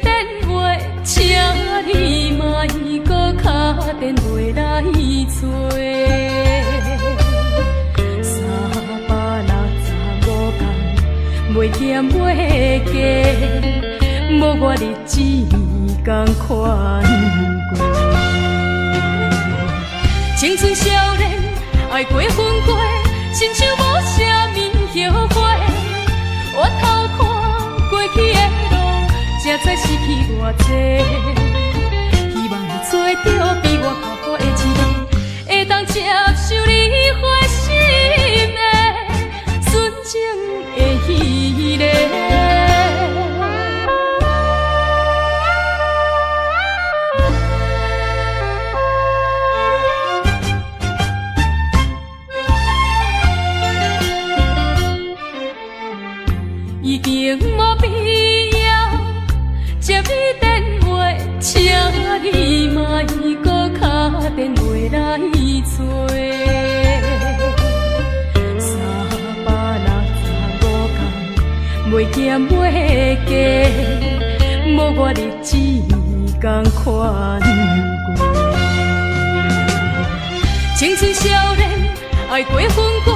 电话，请你莫搁打电话来找。365天，袂减袂加，无我日子同款过。青春少年，爱过分过，亲像无啥物后悔。我偷看过去的路，才知失去偌多。希望你做着比我较好的一个，会当接受你花心的纯情的迄个。已经无必要接你电话，请你莫搁打电话来找。365天，袂减袂加，无我日子同款过。青春少年，爱过分过，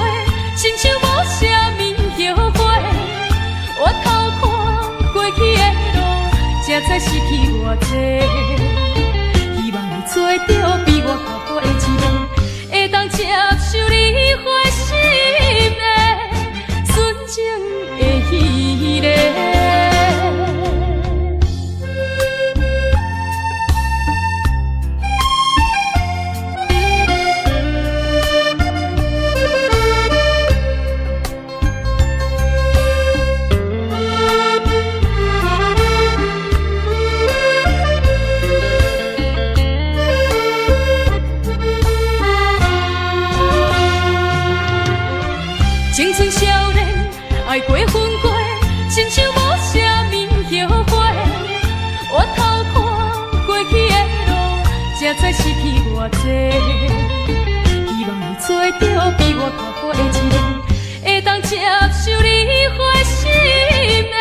亲像无啥物后悔。我偷看过去的路，才知失去偌多。希望你做着比我较好的一个，会当接受你花心的纯情的迄个。青春少年，爱过分过，亲像无啥物后悔。我偷看过去的路，才知失去偌多。希望你做着比我较好的一个，会当接受你花心的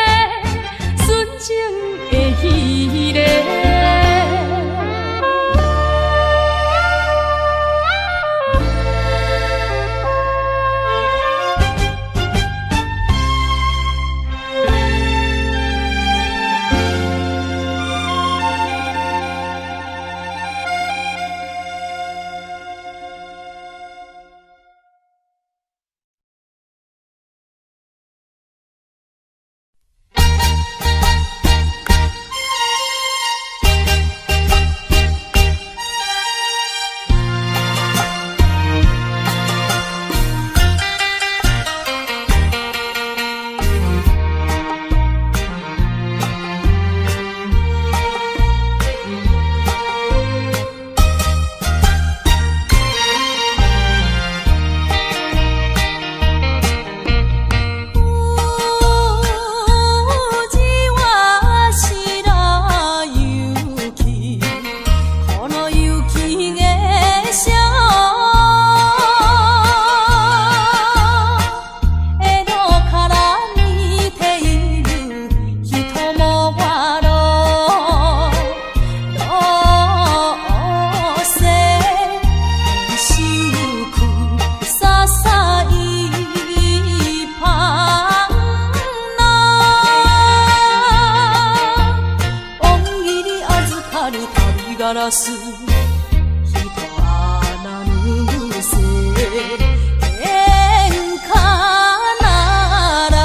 纯情的迄个。ガラス人はなぬせ喧嘩なら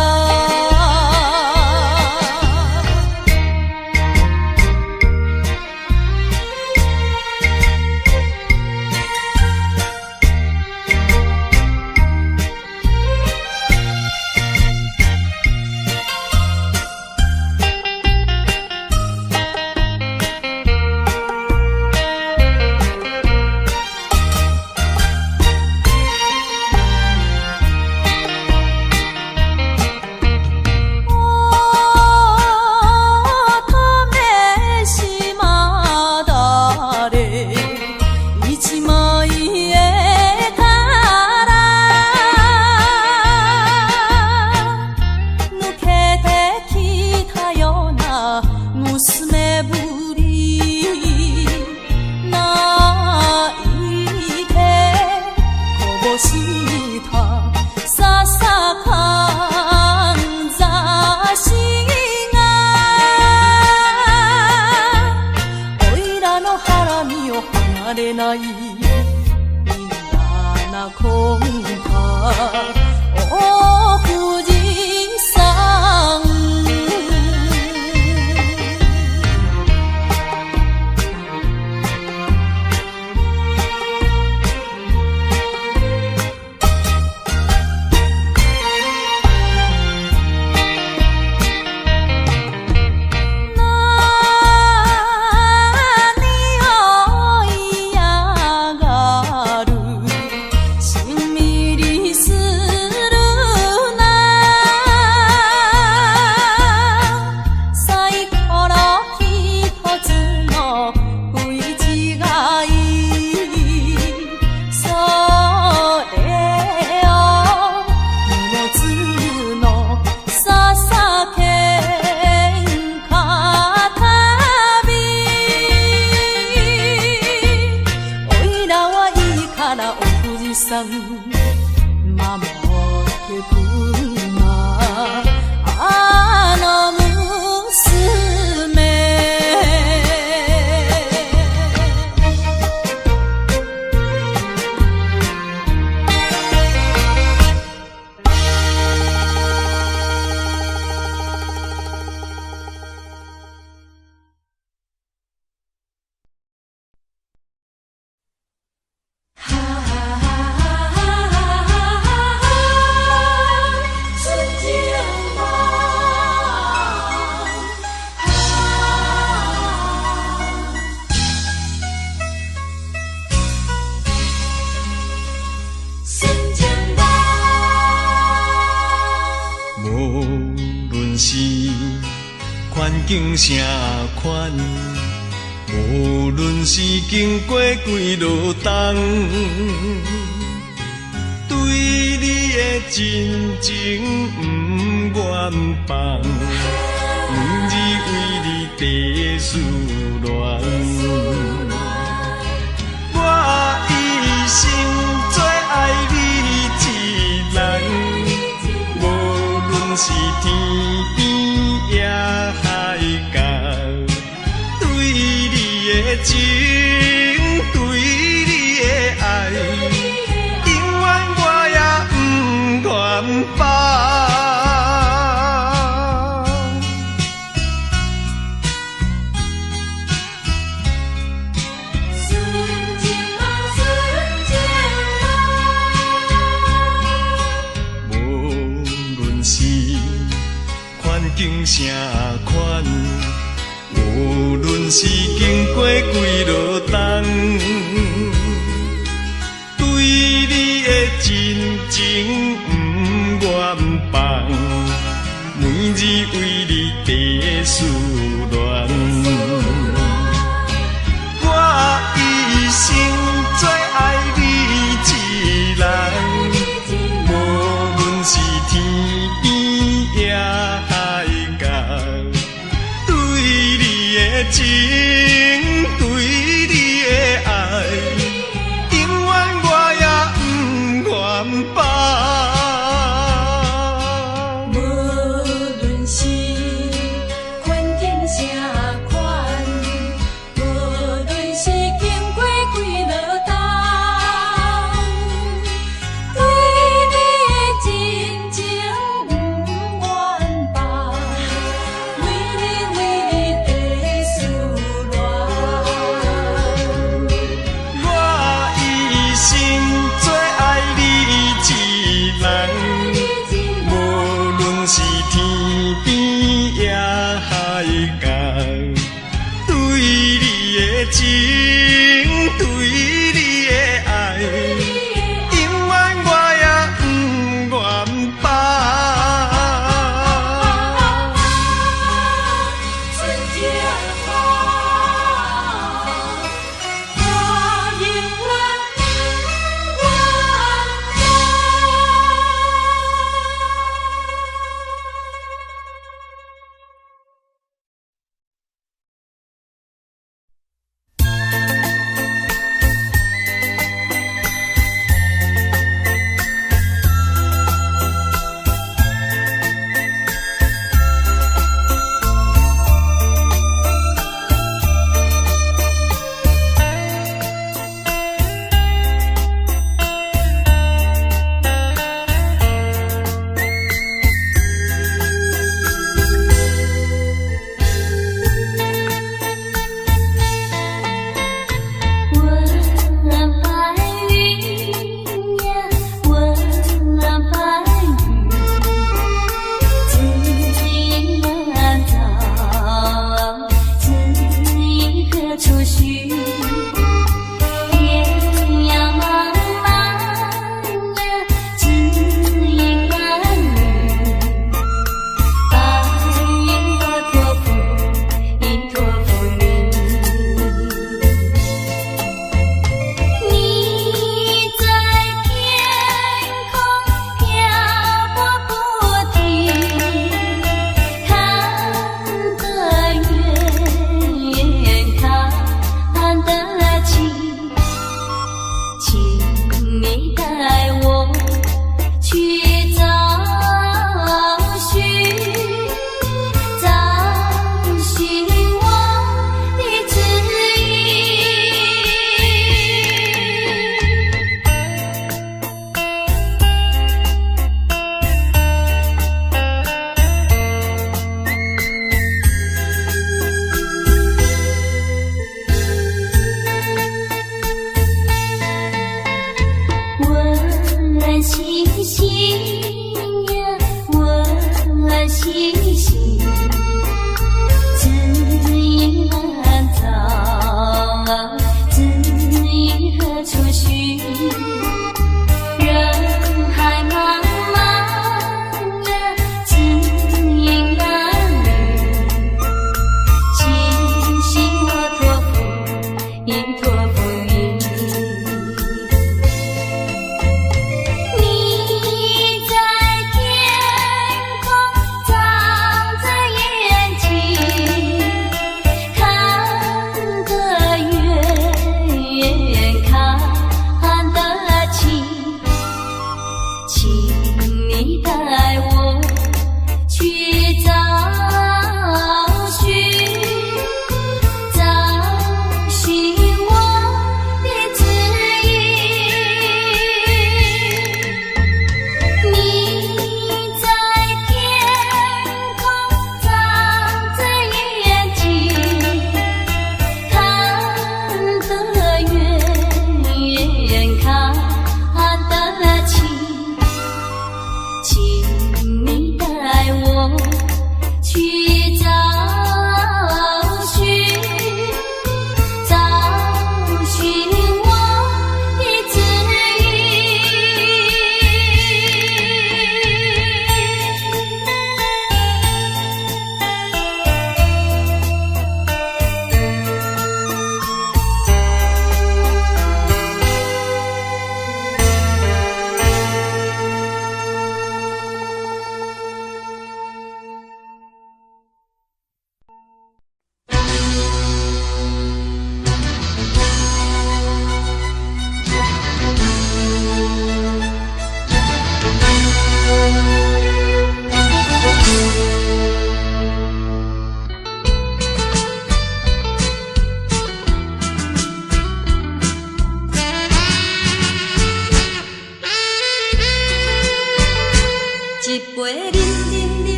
れないみんなな空お富士山守ってくんなあの娘境啥款，无论是经过几落冬，对你的真情不愿放，每日为你地思恋，我一心最爱你一人，无论是天边也海角，对你的情，对你的爱，永远我也不愿放。境啥款，无论是经过几落冬，对你的真情不愿放，每日为你地思恋，我一生最爱你一人，无论是天边也情对你的爱，永远我也不愿放。无论是环境啥款，无论是经过几落冬，对你的真情不愿放，每日为你是天边也海角，对你的情，对你的爱，永远我也不愿放。春节我永远不愿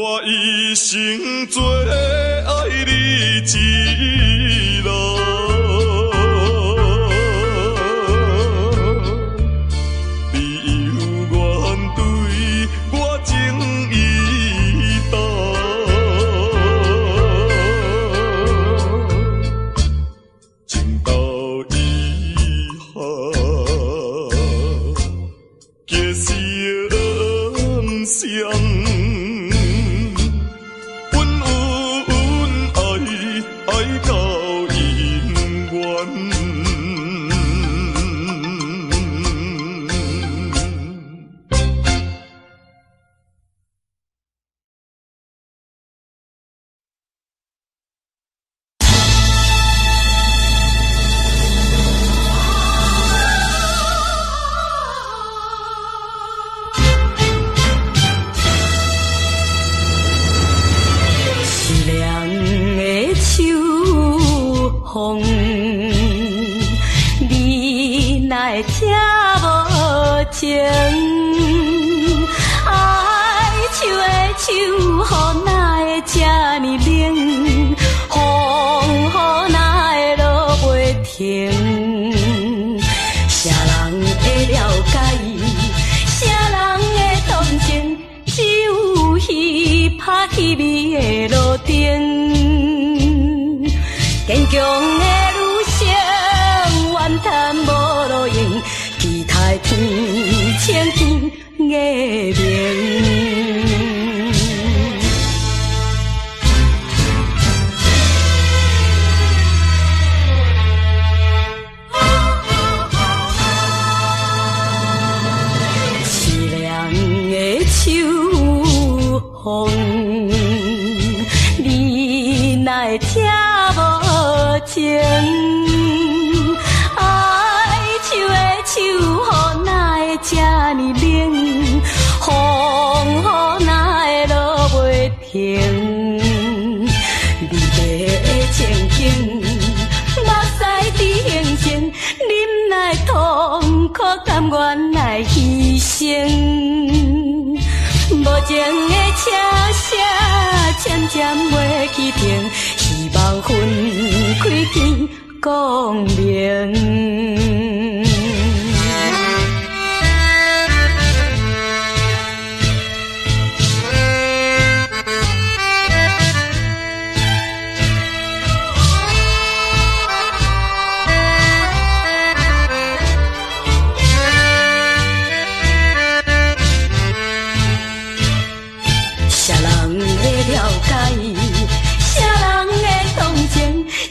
我一生做爱你一路，你犹原对我情意重，情到遗憾，结成伤。风，你哪会这无情？爱手的手，予哪会这呢冷？风雨哪会落袂停？啥人会了解伊？啥人会同情？只有彼拍彼味的路顶。坚强的女性，怨叹无路用，期待天青天月明。凄凉的秋风，你哪会听无情？爱手的手，予哪会这呢冷？风雨哪会落袂停？离别的情景，目屎伫形成，忍耐痛苦，甘愿来牺牲。无情的车声渐渐袂去停，希望分开天光明。啥人会了解伊？啥人会同情？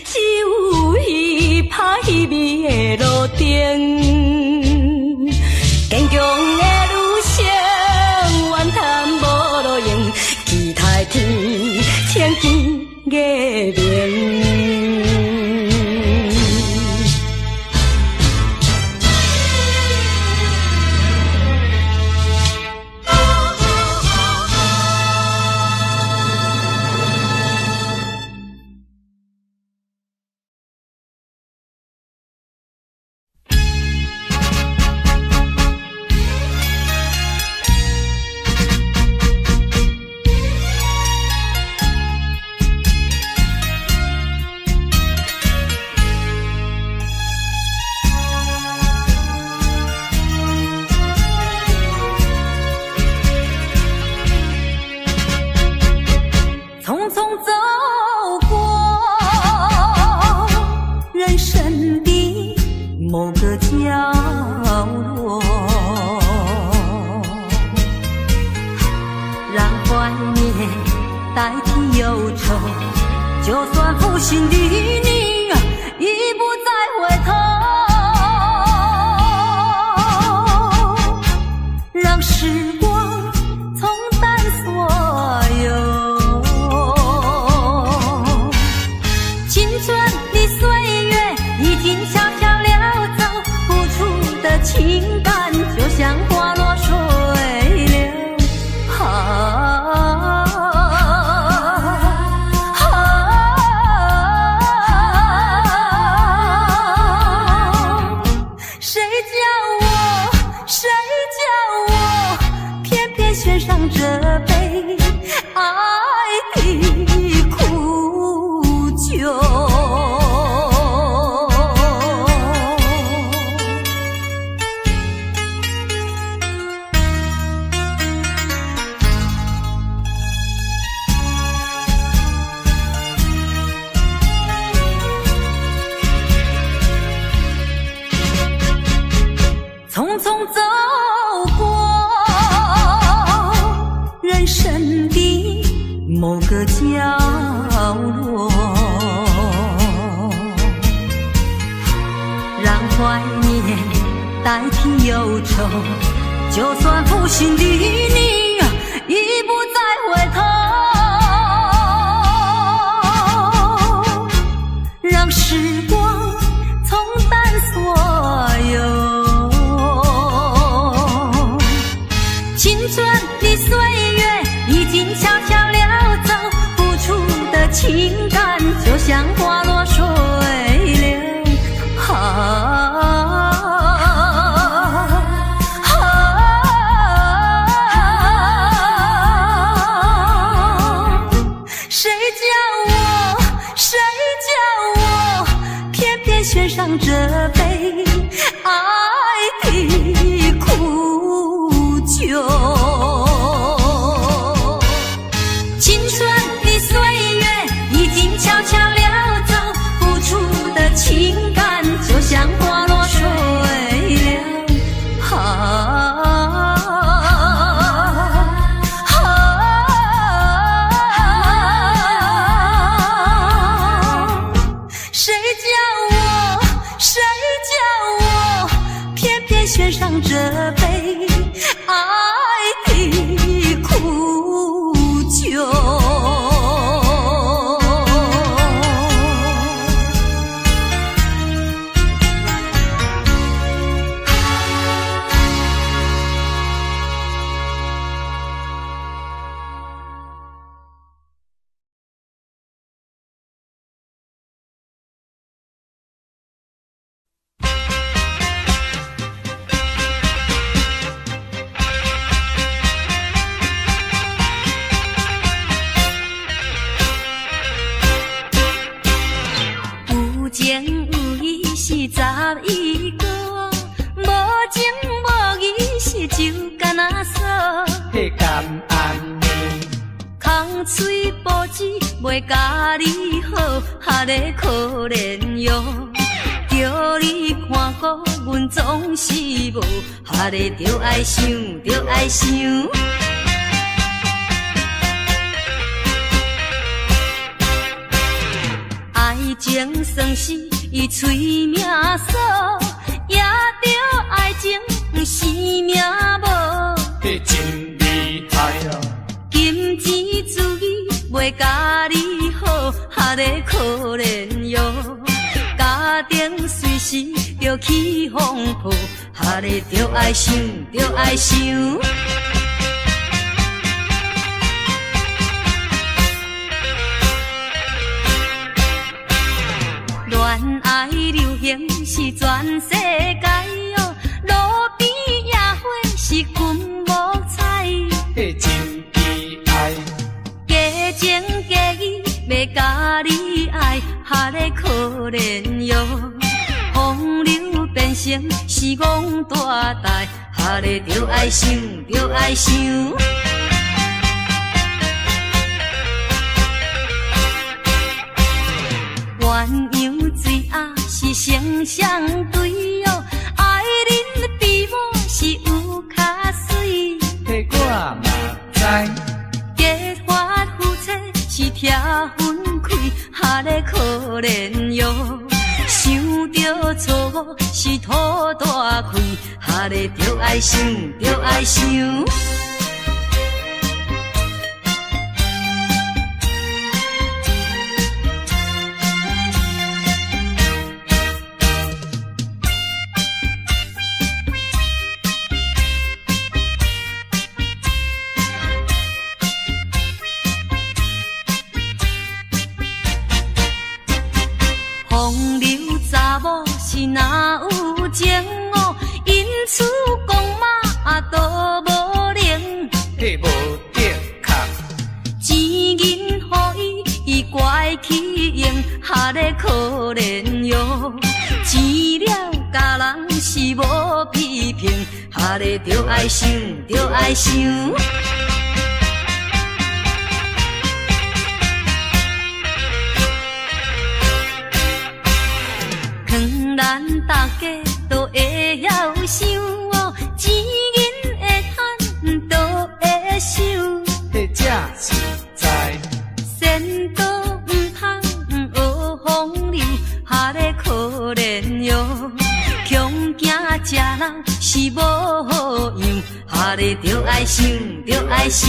只有彼拍彼味的路顶。坚强的女性，怨叹无路用，期待天青天月明。某个角落，让怀念代替忧愁，就算负心的你已不再回头，让时光冲淡所有青春的岁月已经悄悄情感就像花落水流，代替忧愁。就算负心的你已不再回头，让时光冲淡所有。青春的岁月已经悄悄溜走，付出的情感就像花落水流。献上这杯爱的苦酒，青春的岁月已经悄悄溜走，付出的情感就像花落水流。献上这杯爱的苦酒。有情有义是11个，无情无义是酒干那锁。迄甘安暝，空嘴保证袂甲你好，哈个可怜哟。叫你看顾，阮总是无，哈个着爱想，着爱想。爱情算是伊催命锁，也着爱情是命无。迄真厉害哦！金钱主义袂甲你好，哈个可怜哟。家庭随时着起风暴，哈个着爱想，着爱想。恋爱流行是全世界哦，路边野花是君无采。迄真悲哀，假情假意要甲你爱，哈个可怜哟。风流变成是戆大台，哈个着爱想，着爱想。鸳鸯水鸭是成双对哦，爱恁比我是有较水。迄我嘛知，结发夫妻是拆分开，哈个可怜哟。想着错误是土大开，哈个着爱想，着爱想。风流查某是哪有情哦，因此讲嘛都无灵。迄无得空，钱银予伊怪起用，哈个可怜哟。钱了家人是无批评，哈个着爱想，着爱想。咱大家都会晓想哦，钱银会赚，都会收。迄才实在，仙道唔通学风流，哈个可怜哟。穷行食人是无样，哈咧着爱想，着爱想。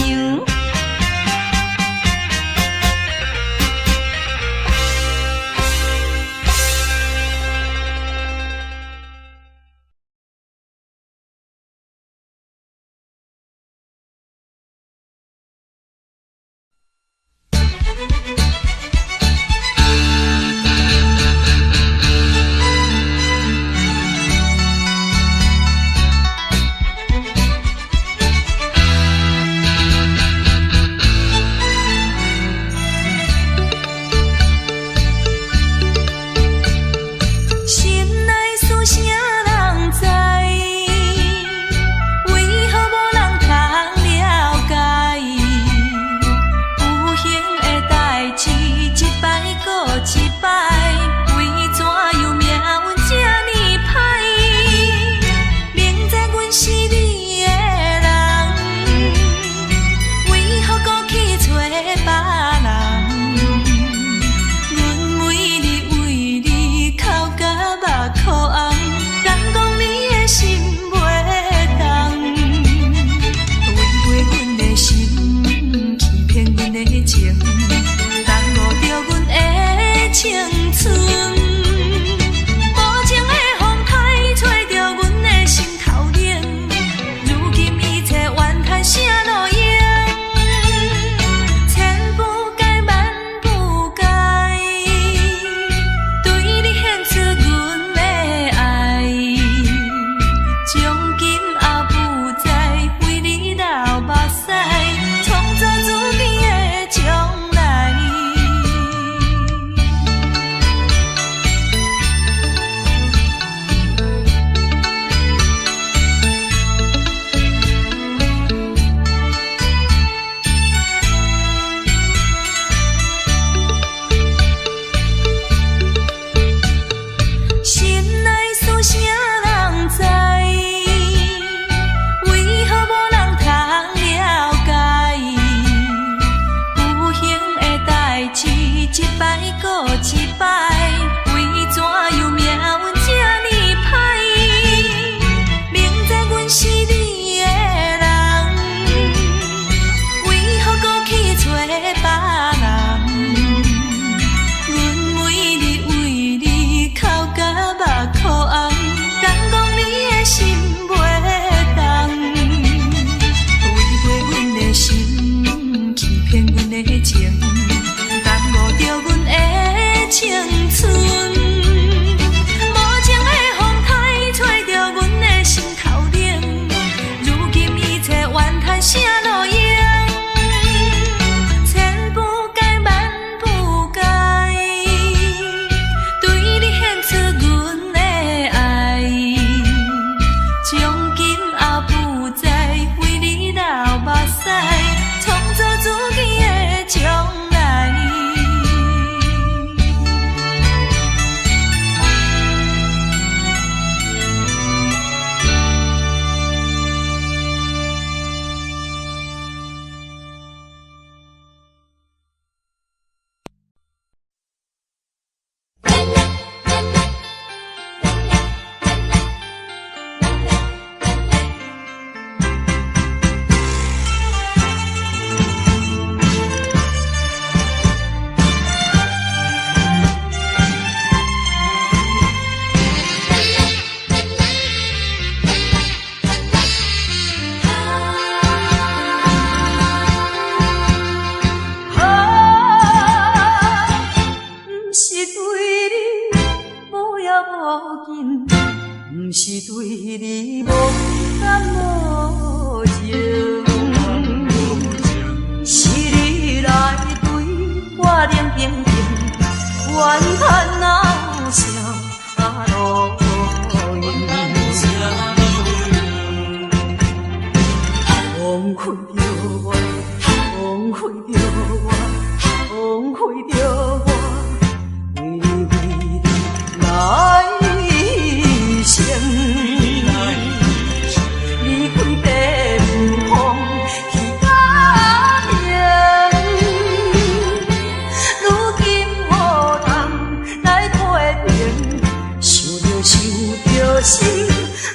心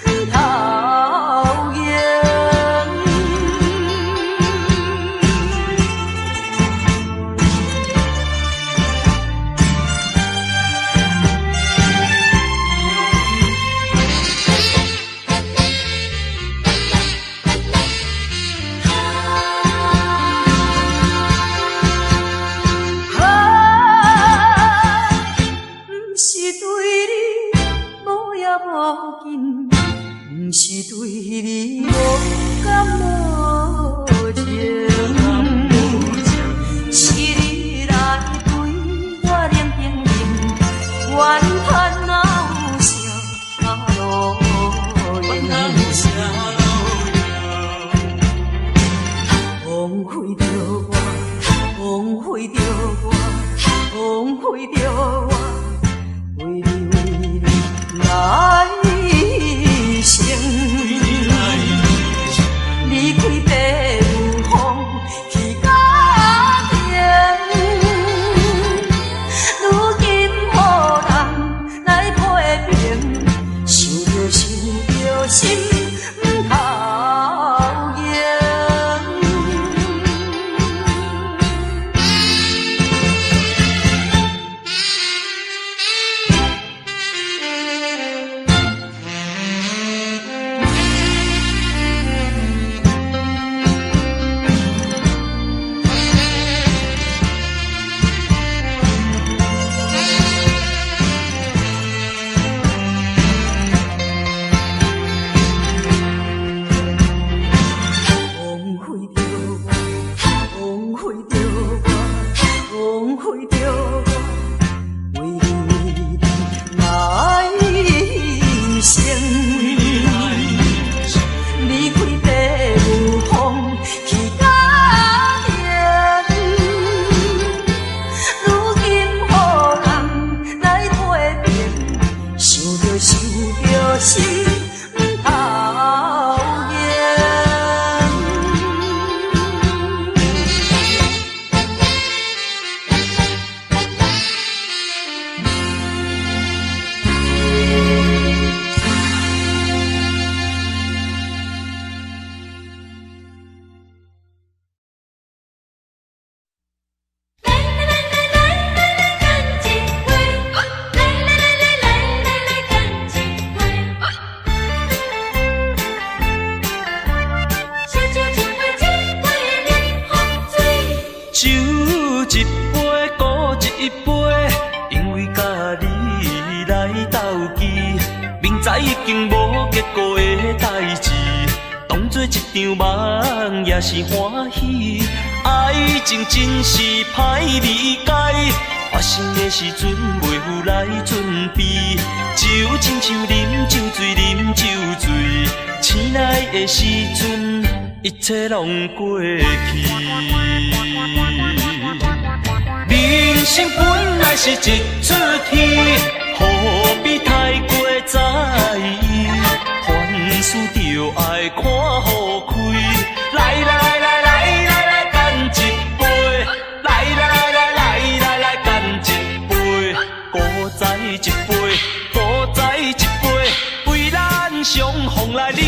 不通。对你无感无情，是你来对我冷冰冰，怨叹哪有啥路用？枉费着我，枉费着我，枉费着我，为你来生。离开地有风去家庭，如今予人来批评，想着心不讨厌。也是欢喜，爱情真是歹理解。发生的时阵袂有来准备，就亲像啉酒醉，啉酒醉。醒来的时阵，一切拢过去。人生本来是一出戏，何必太过在意？凡事就爱看好开。来来来来来来来干一杯，来来来来来来来干一杯，古早一杯，古早一杯，为咱相逢来饮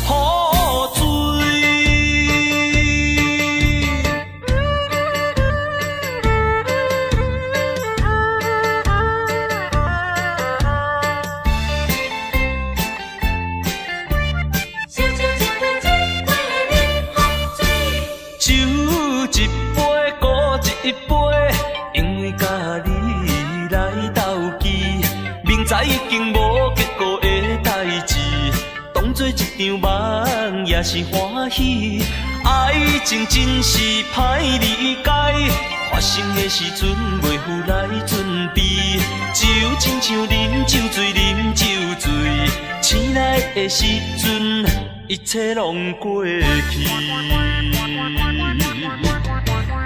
好醉。已经无结果的代志，当作一场梦也是欢喜。爱情真是歹理解，发生的时阵袂有来准备，就亲像啉酒醉，啉酒醉。醒来的时阵，一切拢过去。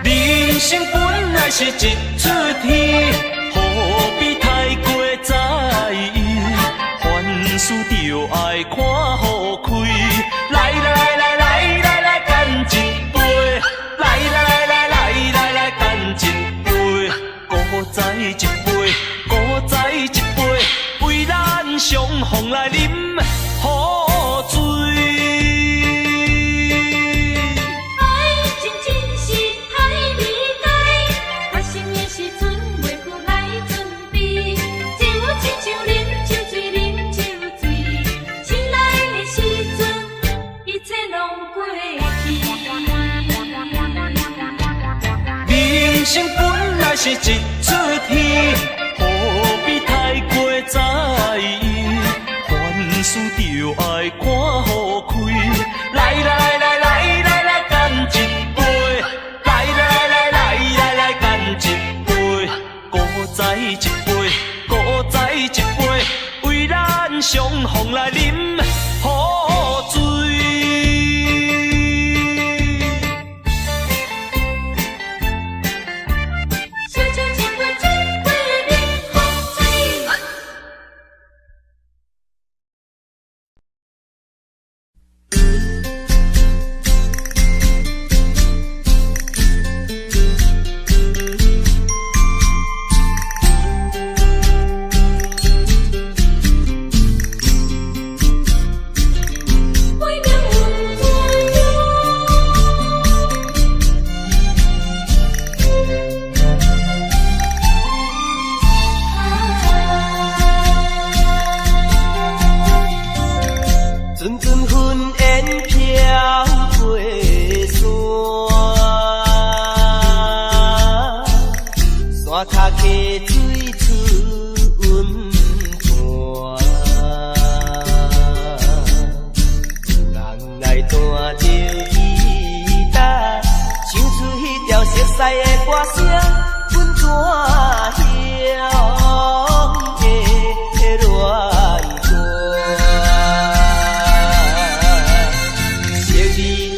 人生本来是一出戏，何必太过在意？凡事就爱看好开。来来来来来来干一杯，来来来来来来干一杯，古早一杯，古早一杯，为咱相逢来饮好醉。人生本来是一出戏，何必太过在意？凡事就爱看一杯，搁再一杯，为咱相逢来饮好醉。小酒一杯，一杯饮好醉。阵阵云烟飘过山，山脚溪水出温泉，人来弹着吉他，唱出迄条熟悉的歌声，阮怎晓？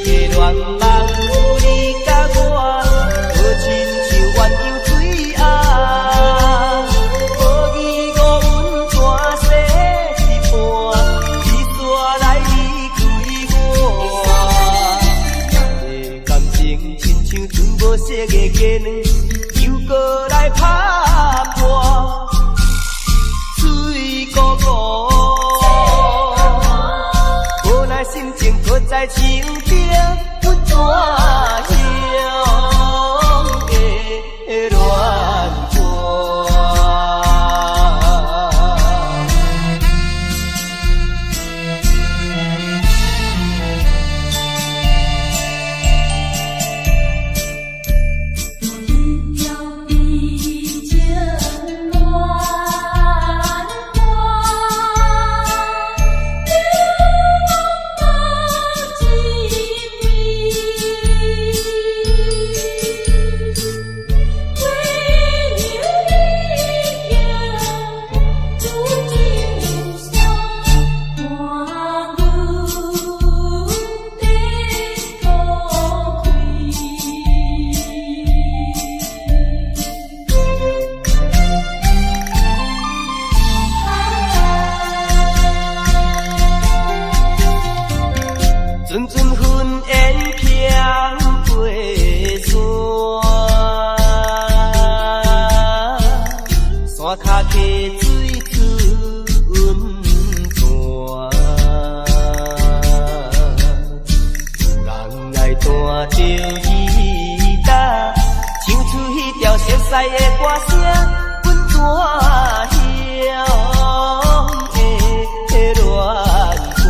愿望有你甲我，好亲像鸳鸯水红，无义无阮全世一半，你煞来离开我。的感情亲像船无色的鸡卵，又搁来拍破，水汩汩，无奈心情搁在情中。怎样的乱过？一条碧江乱花，流浪几阵阵云烟飘过山，山脚溪水出温泉，人来弹着吉他，唱出迄条熟悉的歌声，阮怎晓？乱过。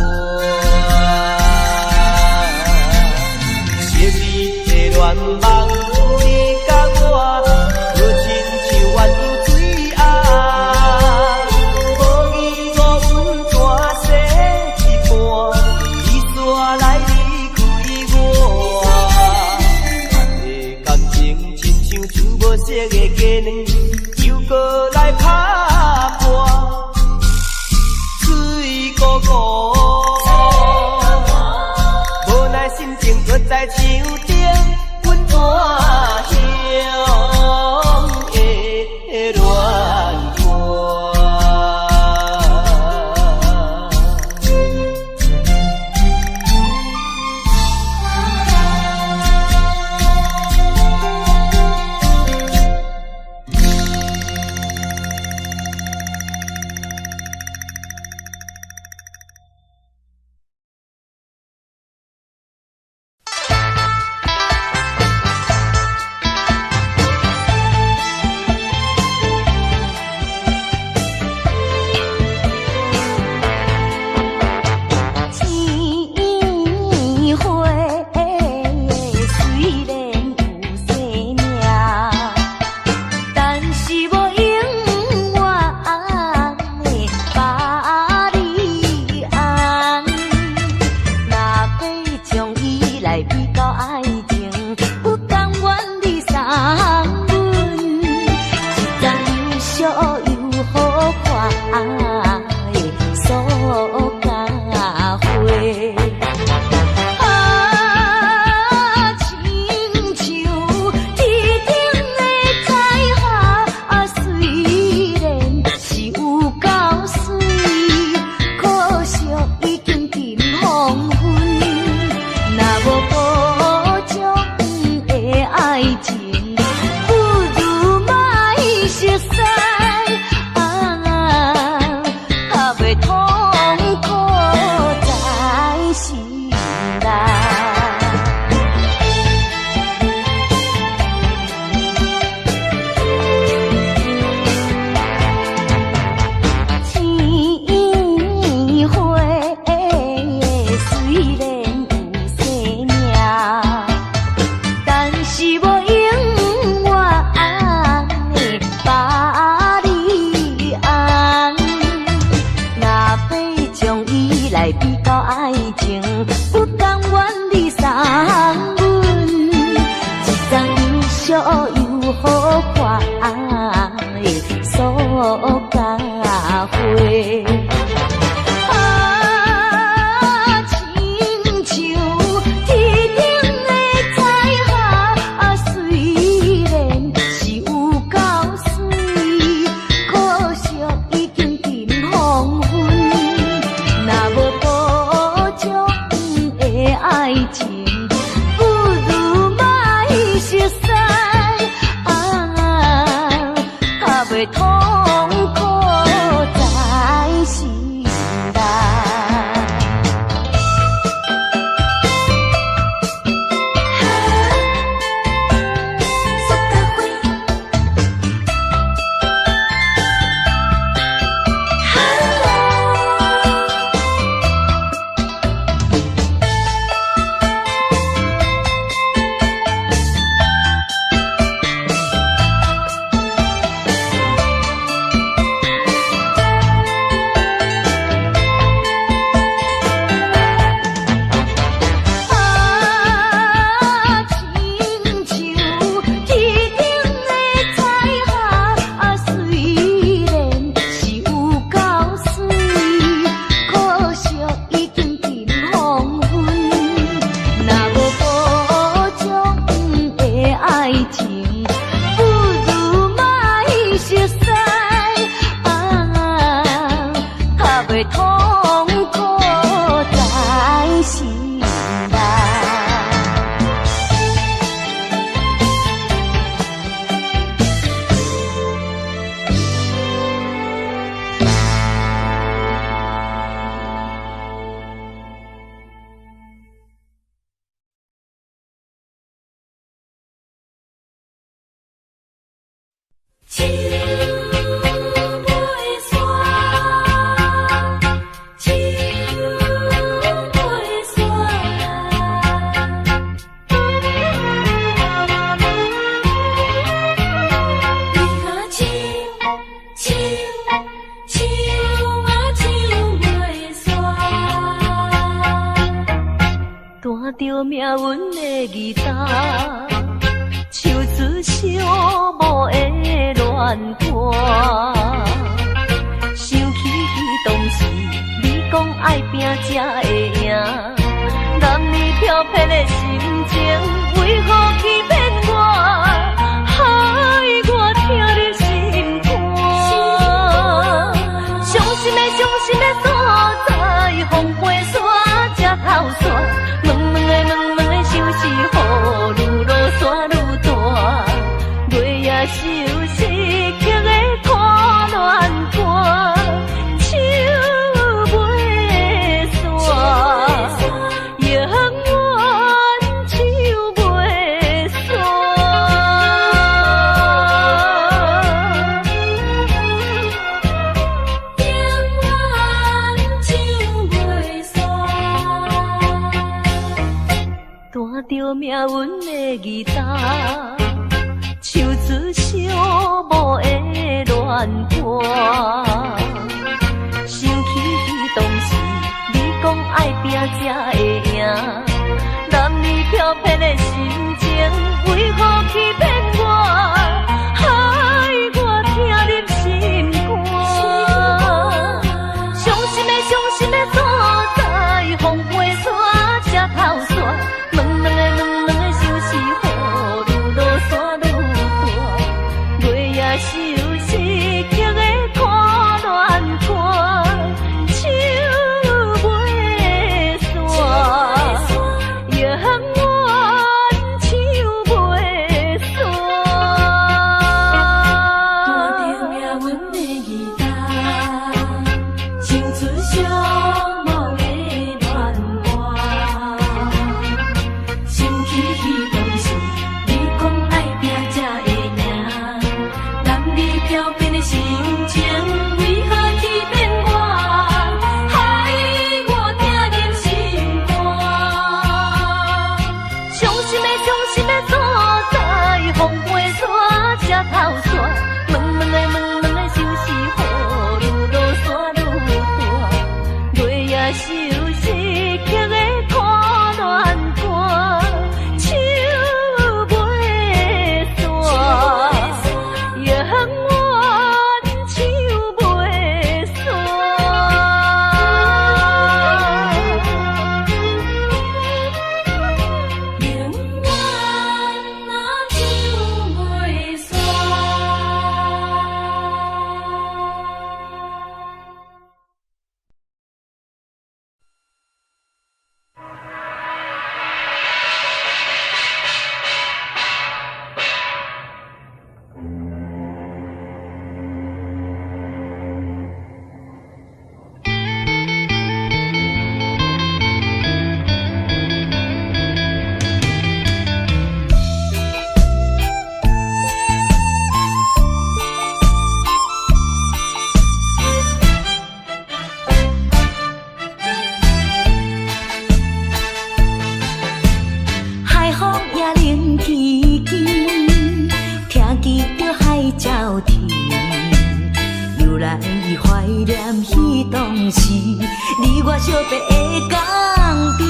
愿望有你甲我，好亲像鸳鸯水红，无义无阮全世一半，你煞来离开我。的感情亲像船无色的鸡卵，又搁来拍破，水汩汩，无奈心情搁在唱中。怎样的乱过？好看的苏家花。痛苦在心内。痛苦在心内。着命运的义答，唱出寂寞的乱歌。想起当时你讲爱拼才会赢，男女漂泊的心情，为何欺骗我，害我听你心肝。伤心的所在，风飞沙才透煞。问的想是雨愈落山愈大，月夜愁思曲的看乱歌，手袂煞，永远手袂弹着命运的义答，唱出寂寞的乱歌。想起当时你讲爱拼才会赢，男女漂泊的心情，为何欺骗我，害我听入心肝。伤心的所在，风飞沙才透煞。问的想是雨愈落山愈大，月夜愁思曲的看怀念彼当时，你我相别的港边，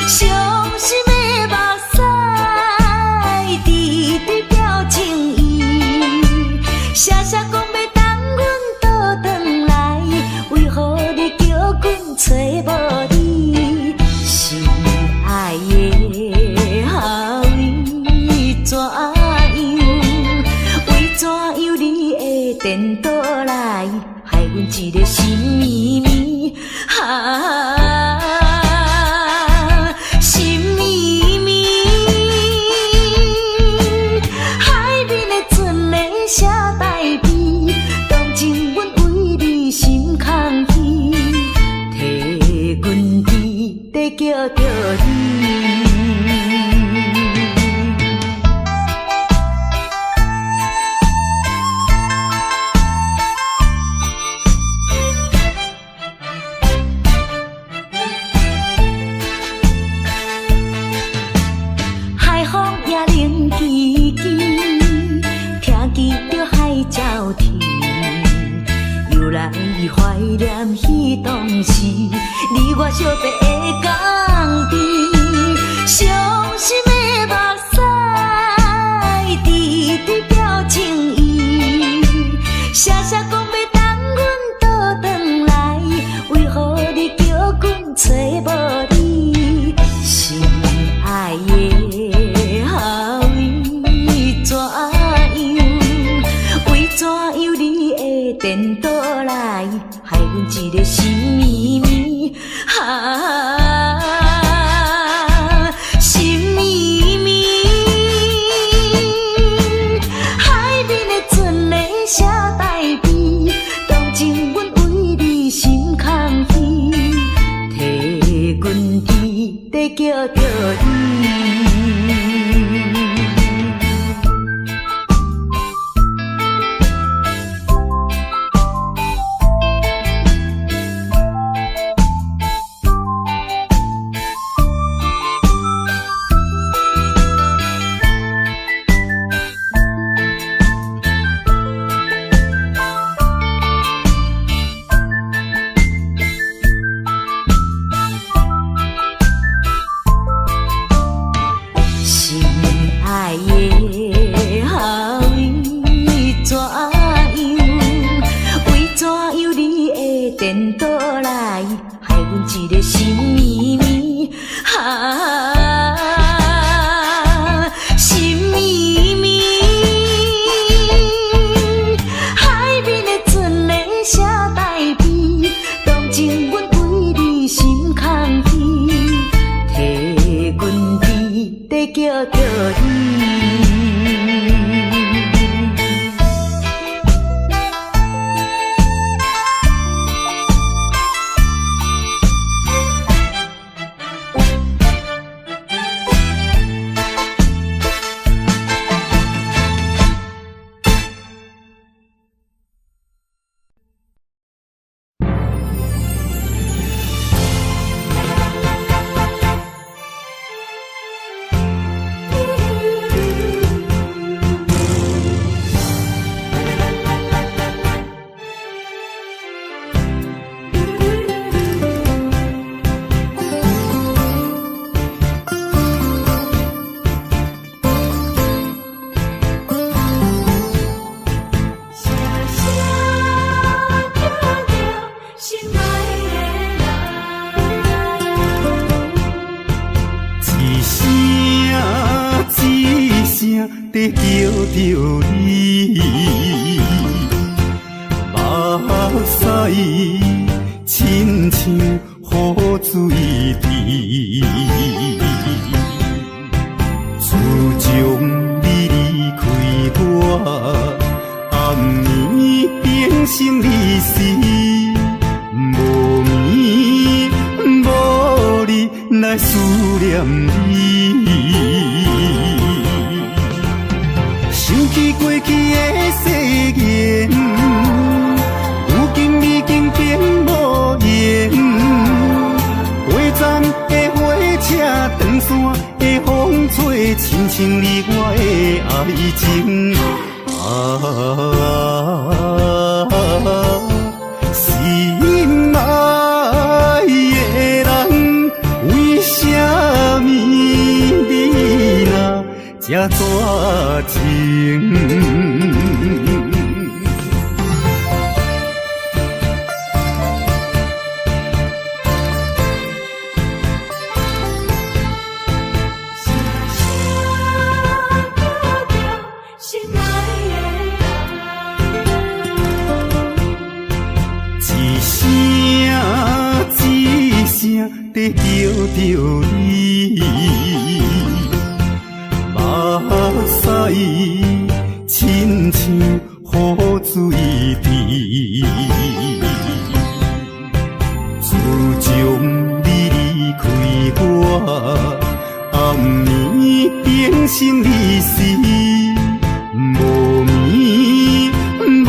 伤心的目屎，滴滴表情意，写写讲要等阮倒转来，为何你叫阮找无你？心爱的后为怎样？为怎样你会颠倒来，害阮一个心绵绵心绵绵，海面的船的写代笔，当真阮为你心空虚，替阮伫在叫着你。怀念彼当时，你我相别的港边，伤心的目屎，滴滴表情意，写写讲要等阮倒转来，为何你叫阮找无你？心爱的后为怎样？为怎样你会颠倒来？害阮一个心绵绵心绵绵，海面的船的写代笔，当真阮为你心空虚，替阮伫在叫着你。颠倒来，害阮一个心绵绵心绵绵，海面的船的写代笔，当真阮为你心空虚，替阮伫在叫着你。在叫着你，目屎亲像雨水滴，自从你离开我，暗暝变成离死，无眠无日来思念你。想起过去的誓言，如今已经变无言。火站的火车，长线的风吹，亲像你我的愛情。这绝情。在叫着你，目屎亲像雨水滴，自从你离开我，暗暝变成离死，无眠无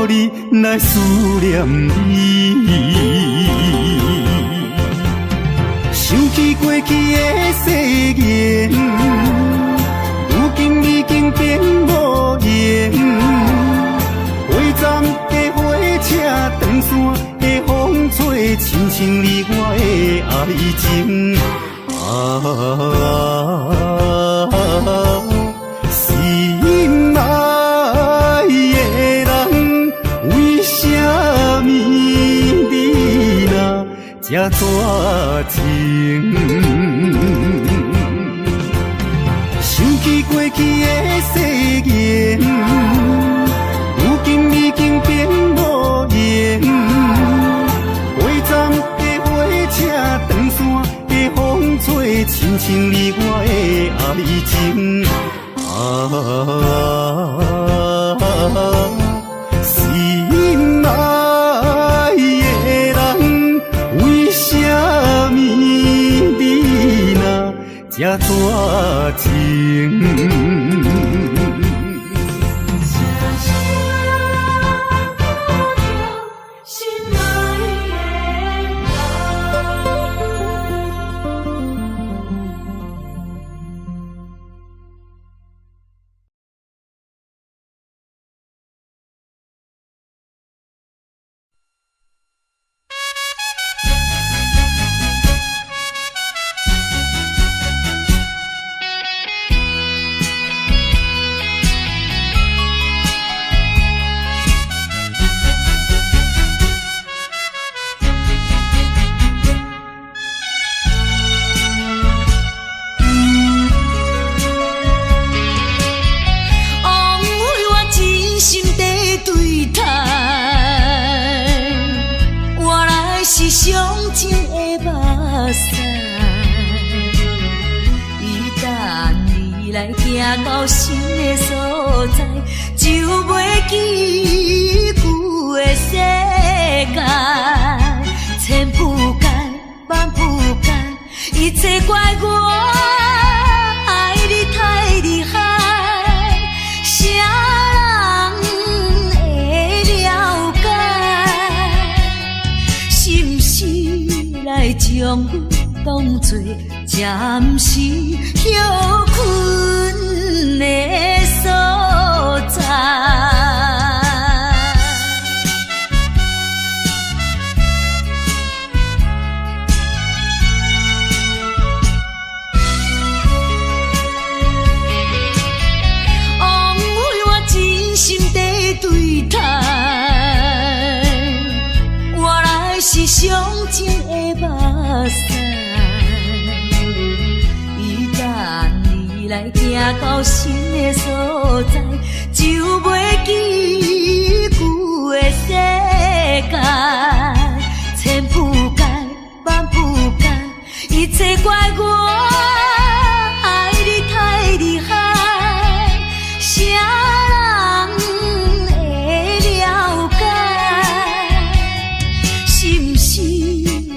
日来思念你。想起过去的誓言，如今已经变无言。火站的火车，长线的风吹，亲像你我的爱情。心爱的人，为什么你若这绝情？想起过去的誓言，如今已经变无言。火站的火车，长线的风吹，亲像你我的爱情。心爱的人，为什么你若这绝情？行到新的所在，就袂记旧的世界。千不甘，万不甘，一切怪我爱你太厉害。啥人会了解？是不是来将阮当作暂时休困的所在？枉费我真心地对待，原来是上情的目屎。来行到新的所在，就袂记旧的世界。千不甘，万不甘，一切怪我爱你太厉害。啥人会了解？是不是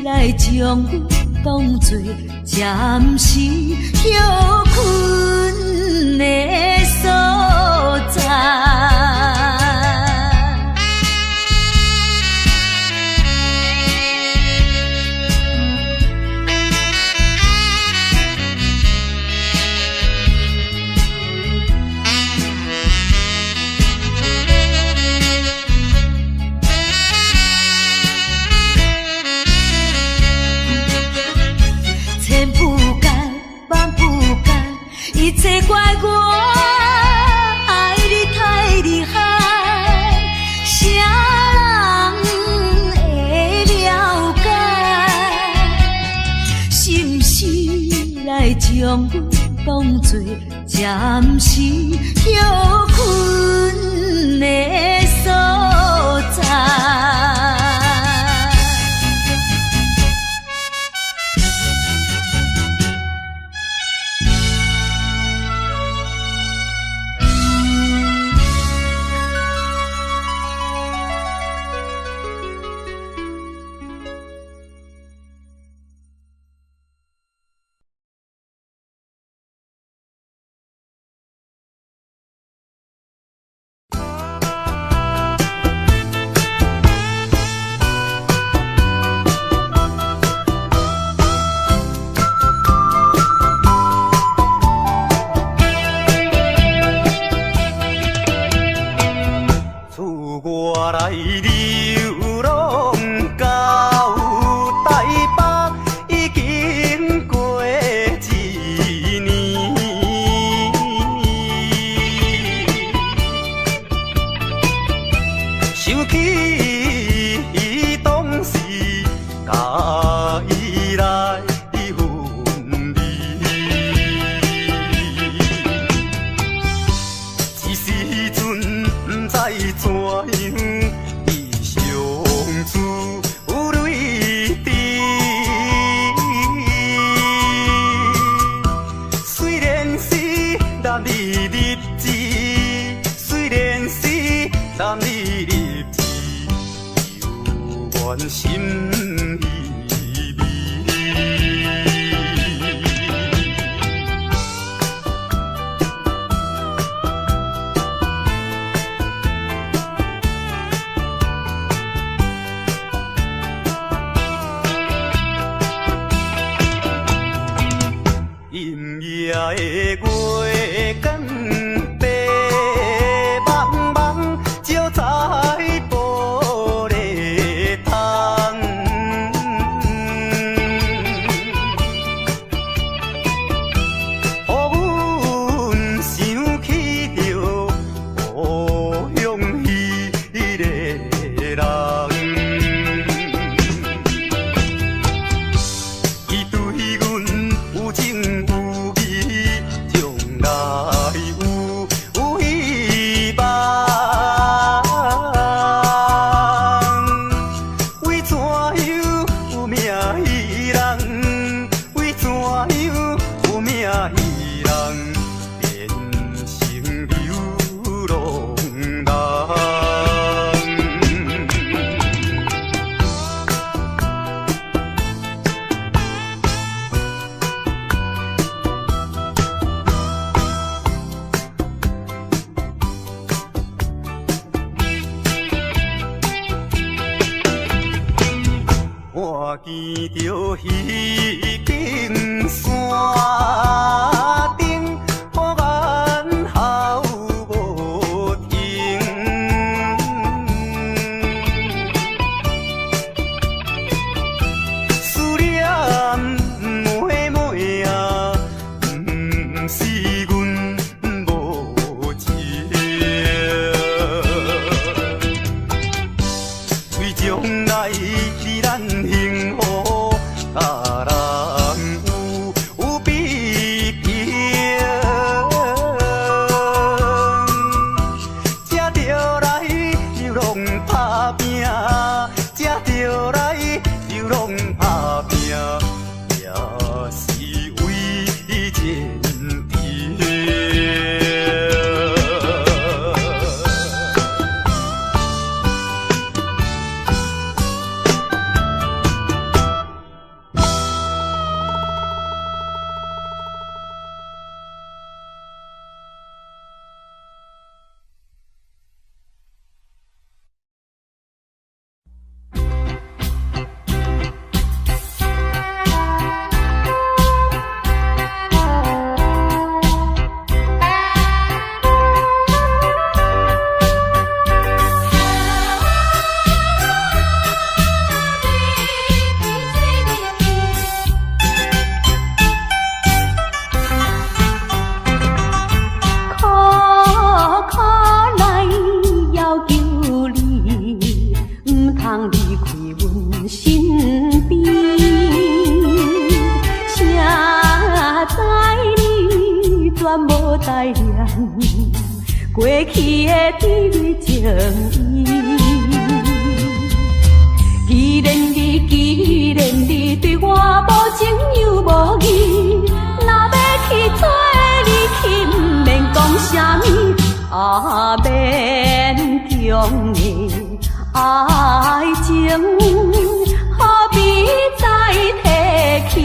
来将阮当作暂时休困的所在？千不甘，万不甘，一切怪我将阮当作暂时休困的所在。我来流浪到台北，已经过一年。想起当时甲伊来分离，一时阵不知怎样。有泪滴，虽然是男儿日子，虽然是男儿日子，有怨心依偎。阴夜的月光白茫茫，照在玻璃窗，予阮想起着故乡迄个人。伊对阮有情有义，将来有希望。为怎样有命伊人？为怎样有命伊人？变成流浪人。看见着彼根山顶，呼眼号无停。思念妹妹啊，不是阮无情。为将来咱幸福，甲人有比拼。美情意。既然你对我无情又无义，若要去做你去，不免讲啥物，勉强的爱情，何必再提起？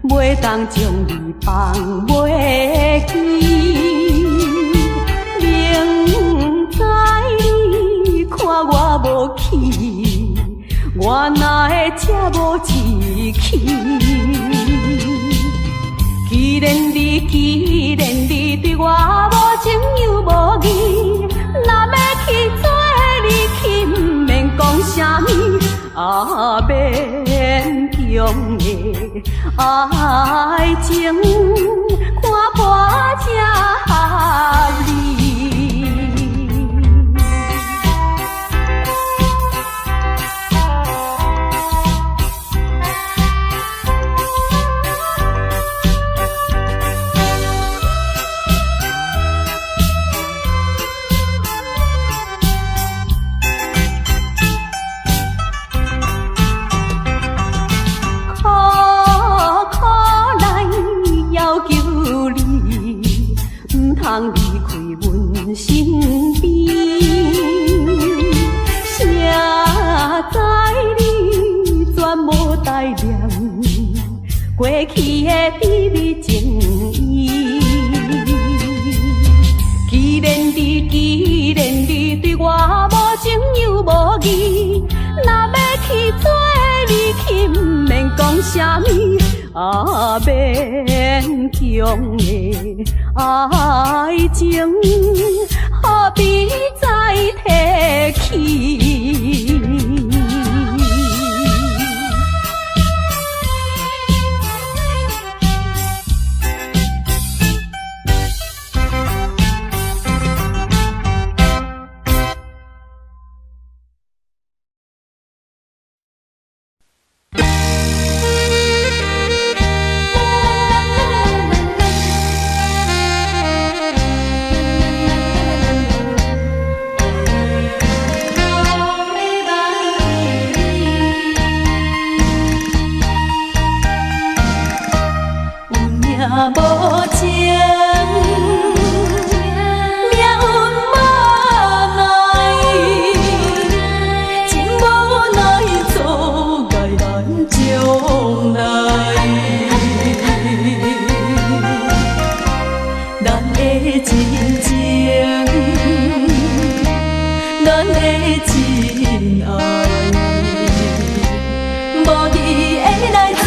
袂当将你放袂记，明知你看我无气，我哪会这无志气？既然你对我无情又无义，若要去做你去，不免讲啥物，勉强的爱情，看破才合理。通离开阮身边，谁知你全无带念过去的美美情意。既然你对我无情又无义，若要去做你去，不免讲啥物，勉强的爱情，何必再提起？无情，命运无奈，真无奈阻碍咱将来。咱的真情，咱的真爱，无你的来自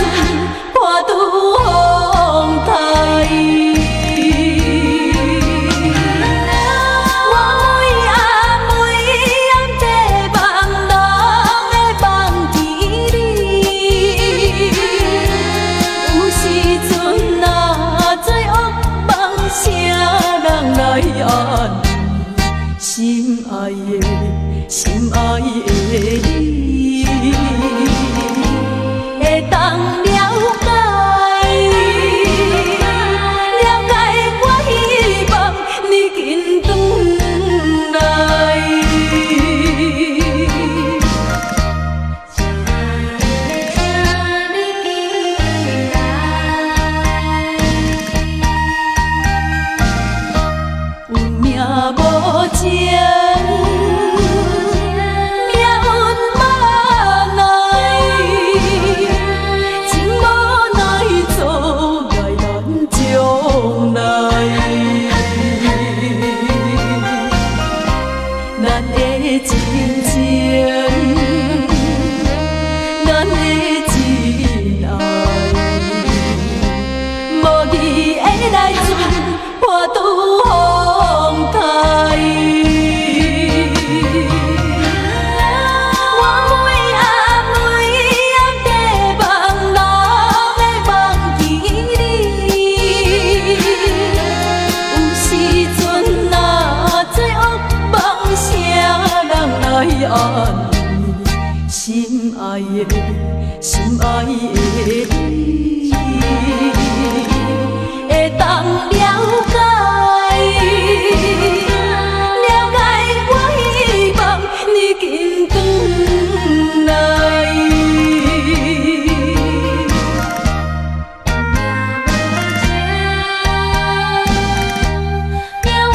破拄好。心爱的你，会当了解我希望你紧转来。有命无情。来自破拄风台。安尼，心爱的，心爱的你，会当了解。你紧转来，命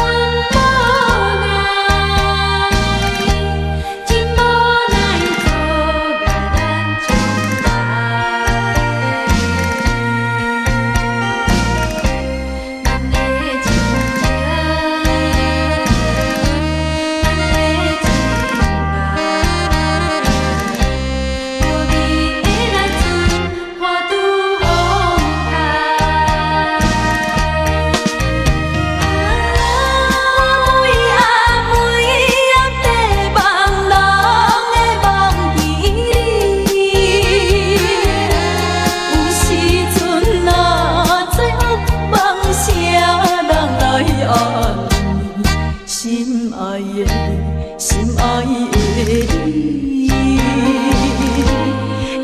运无奈，真无奈，错甲咱相爱。咱的情心爱的，心爱的你，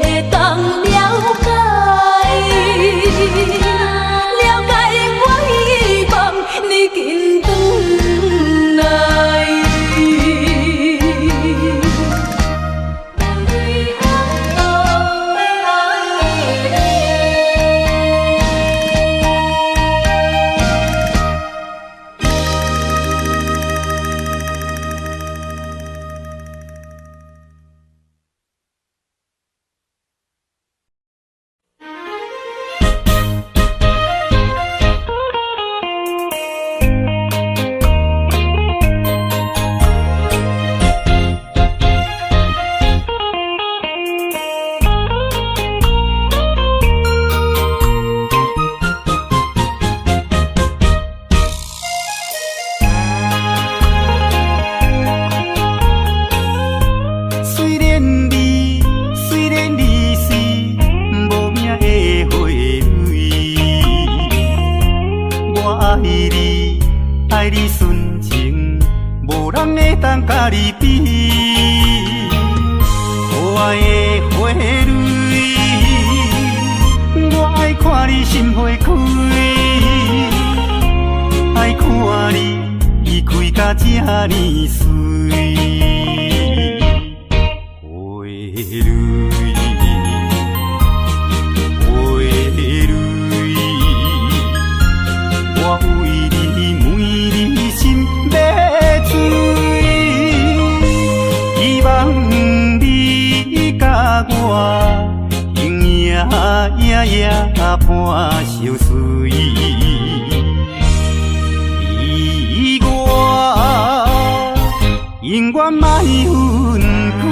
会当了解，了解我希望你紧转来。爱你纯情，无人会当甲你比。可爱的花蕊，我爱看你心花开，爱看你开甲这呢水。花蕊，花蕊，我为你每日心要醉，希望你甲我永远伴相随。意我永远莫分开。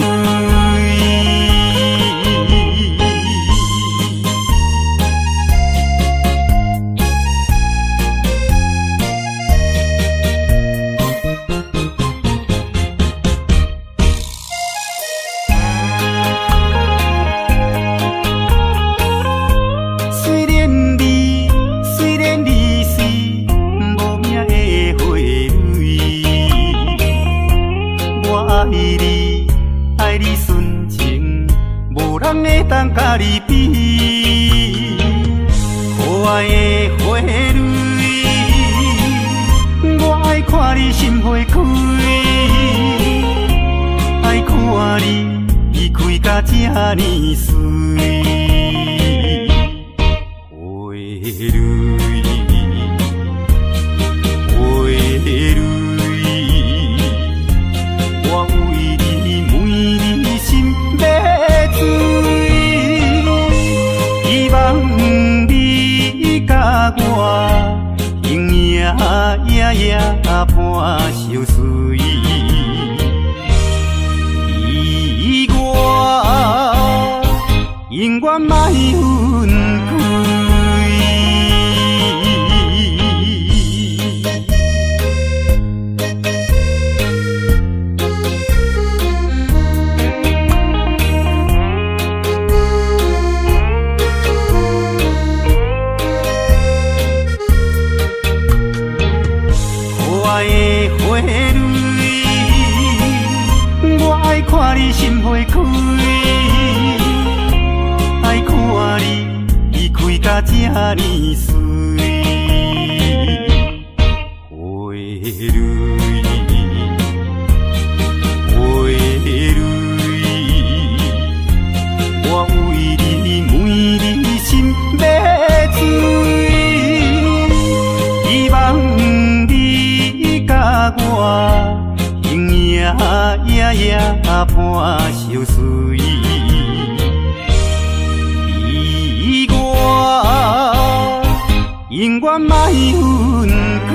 爱你纯情，无人会当甲你比。可爱的花蕊，我爱看你心花开，爱看你开甲这呢水。花蕊，花蕊。希望你甲我永远伴相随。意我永远莫分开。花蕊，我爱看你心花开，爱看你开甲这呢水，花蕊，花蕊，我为你每日心要醉，希望你甲我。夜伴相随，意我永远莫分开。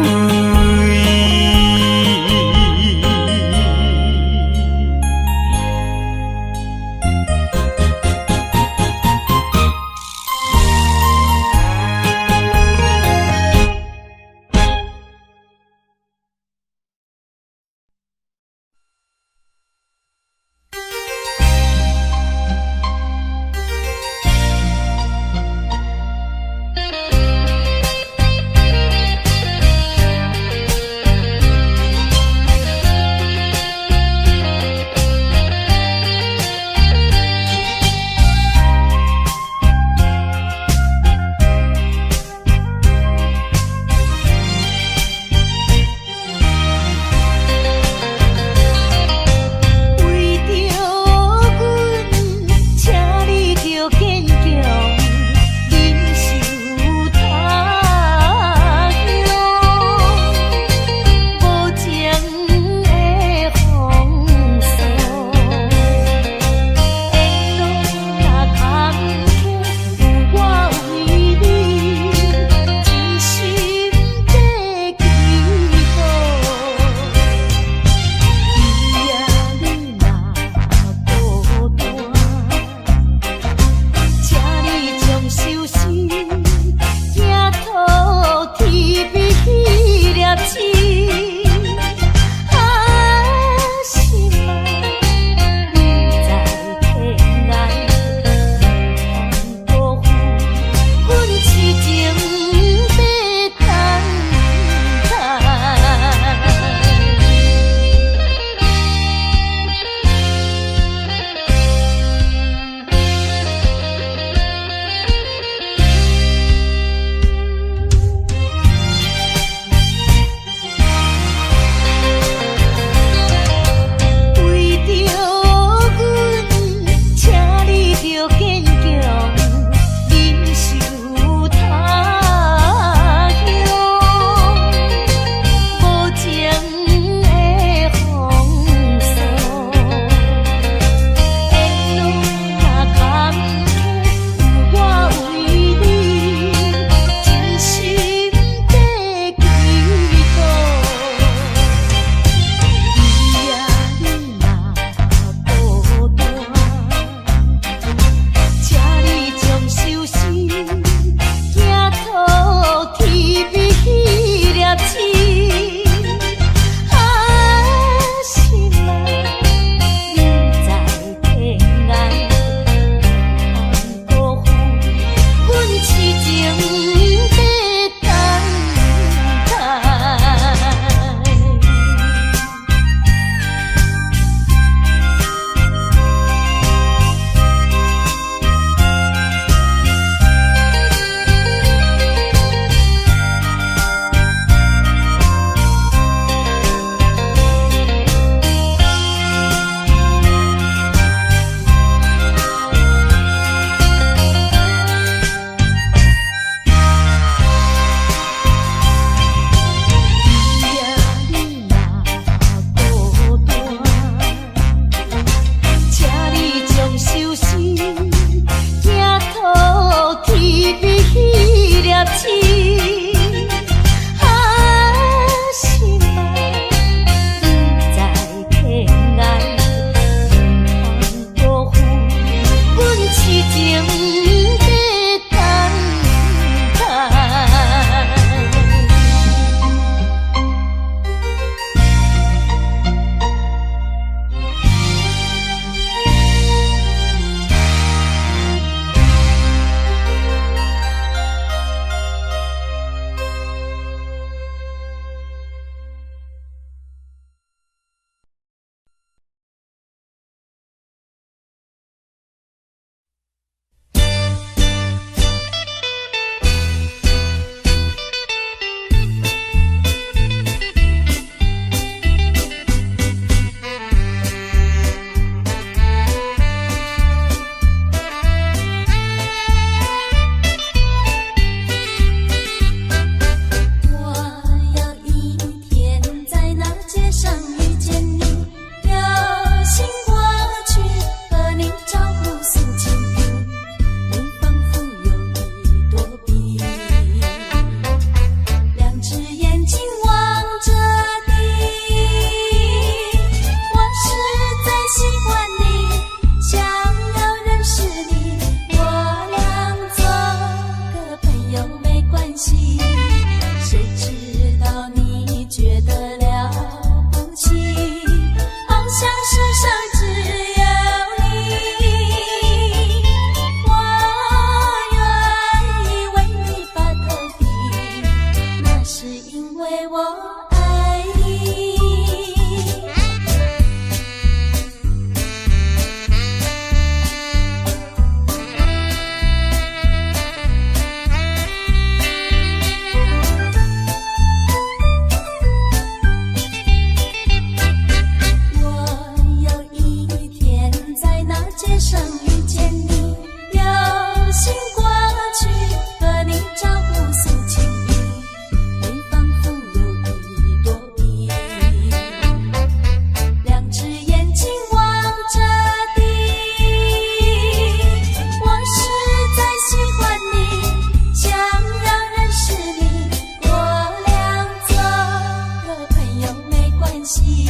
关系，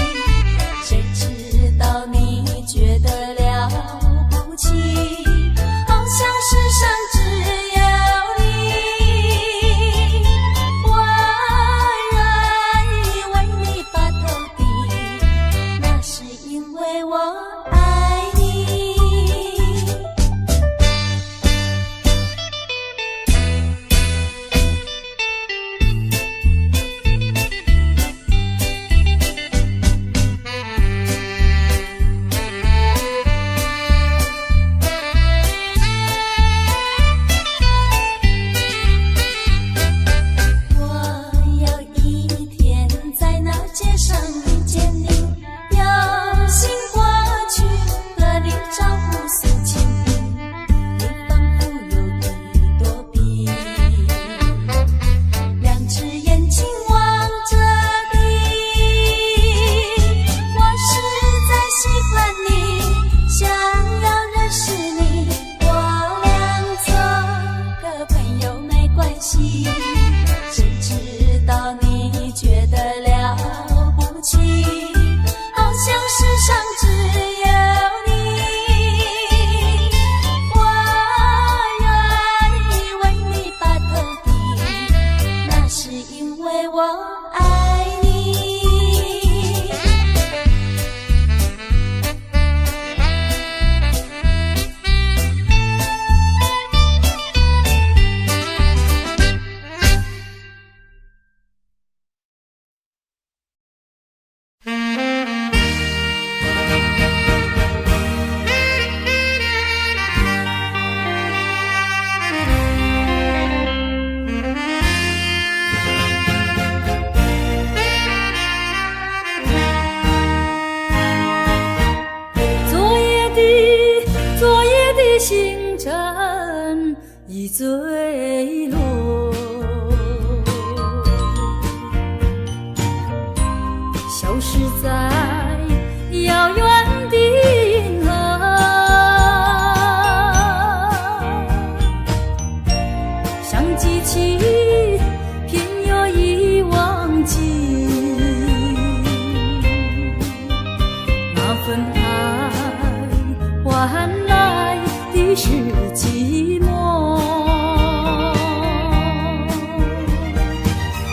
谁知道你觉得了不起，好像世上只有你，我愿意为你把头低，那是因为我爱你。谁知道你觉得了不起，好像世上只有你，我愿意为你把头低，那是因为我爱你。星辰已坠落，消失在遥远的银河，像记起偏又已忘记那份爱换来的是寂寞，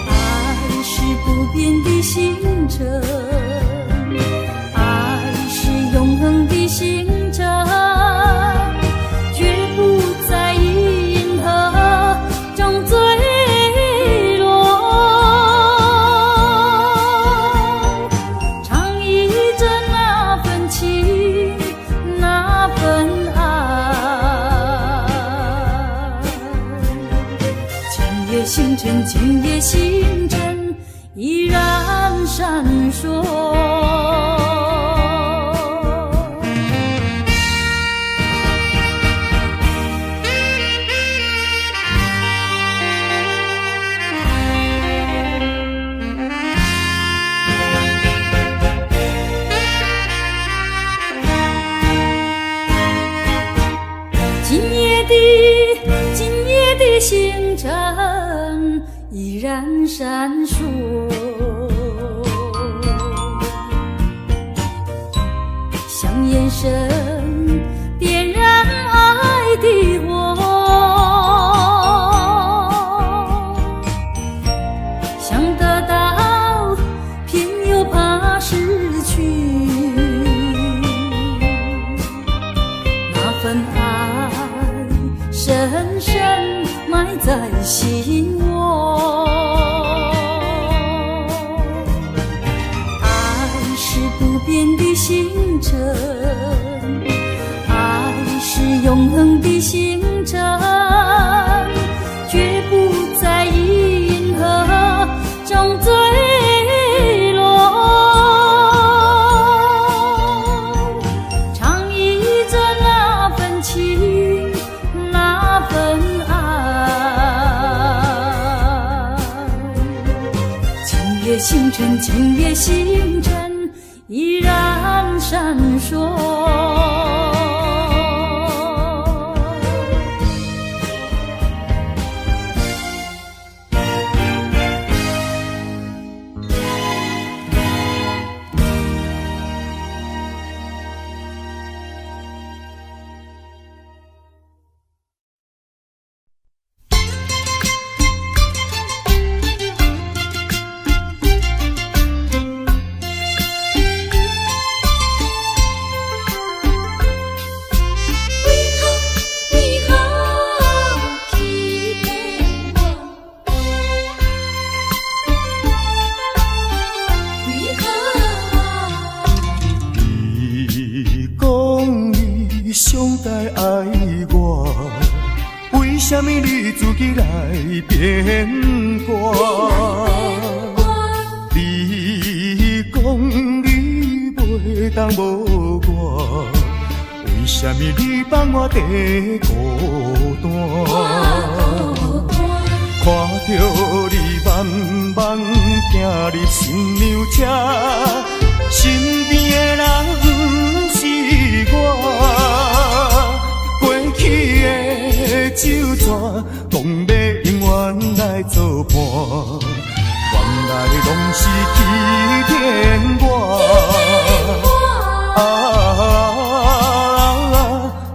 爱是不变的星辰，爱是永恒的星辰，绝不在银河中坠落。唱忆着那份情，那份爱，星辰，今夜星辰依然闪烁。今夜的星辰依然闪烁，像眼神点燃爱的火，想得到偏又怕失去，那份爱深深埋在心窝。爱是不变的星辰，爱是永恒的星辰，绝不在银河中坠落。唱忆着那份情，那份爱，今夜星辰，今夜星辰依然闪烁。上该爱我？为什么你自己来变卦？你讲你袂当无我，为什么你放我在孤单？看着你慢慢行入新娘车，身边的人不是我，过去的酒泉讲要永远来作伴，原来拢是欺骗我。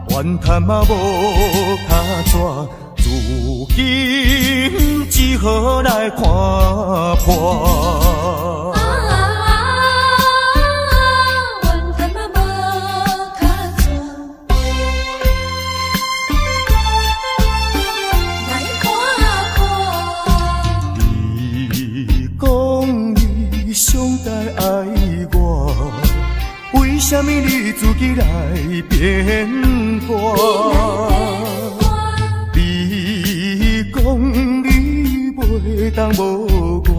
怨叹嘛无卡纸。如今只好来看破。怨叹嘛无卡纸，来看破。你讲你上该爱我，为什么你自己来变卦？讲你袂当无我，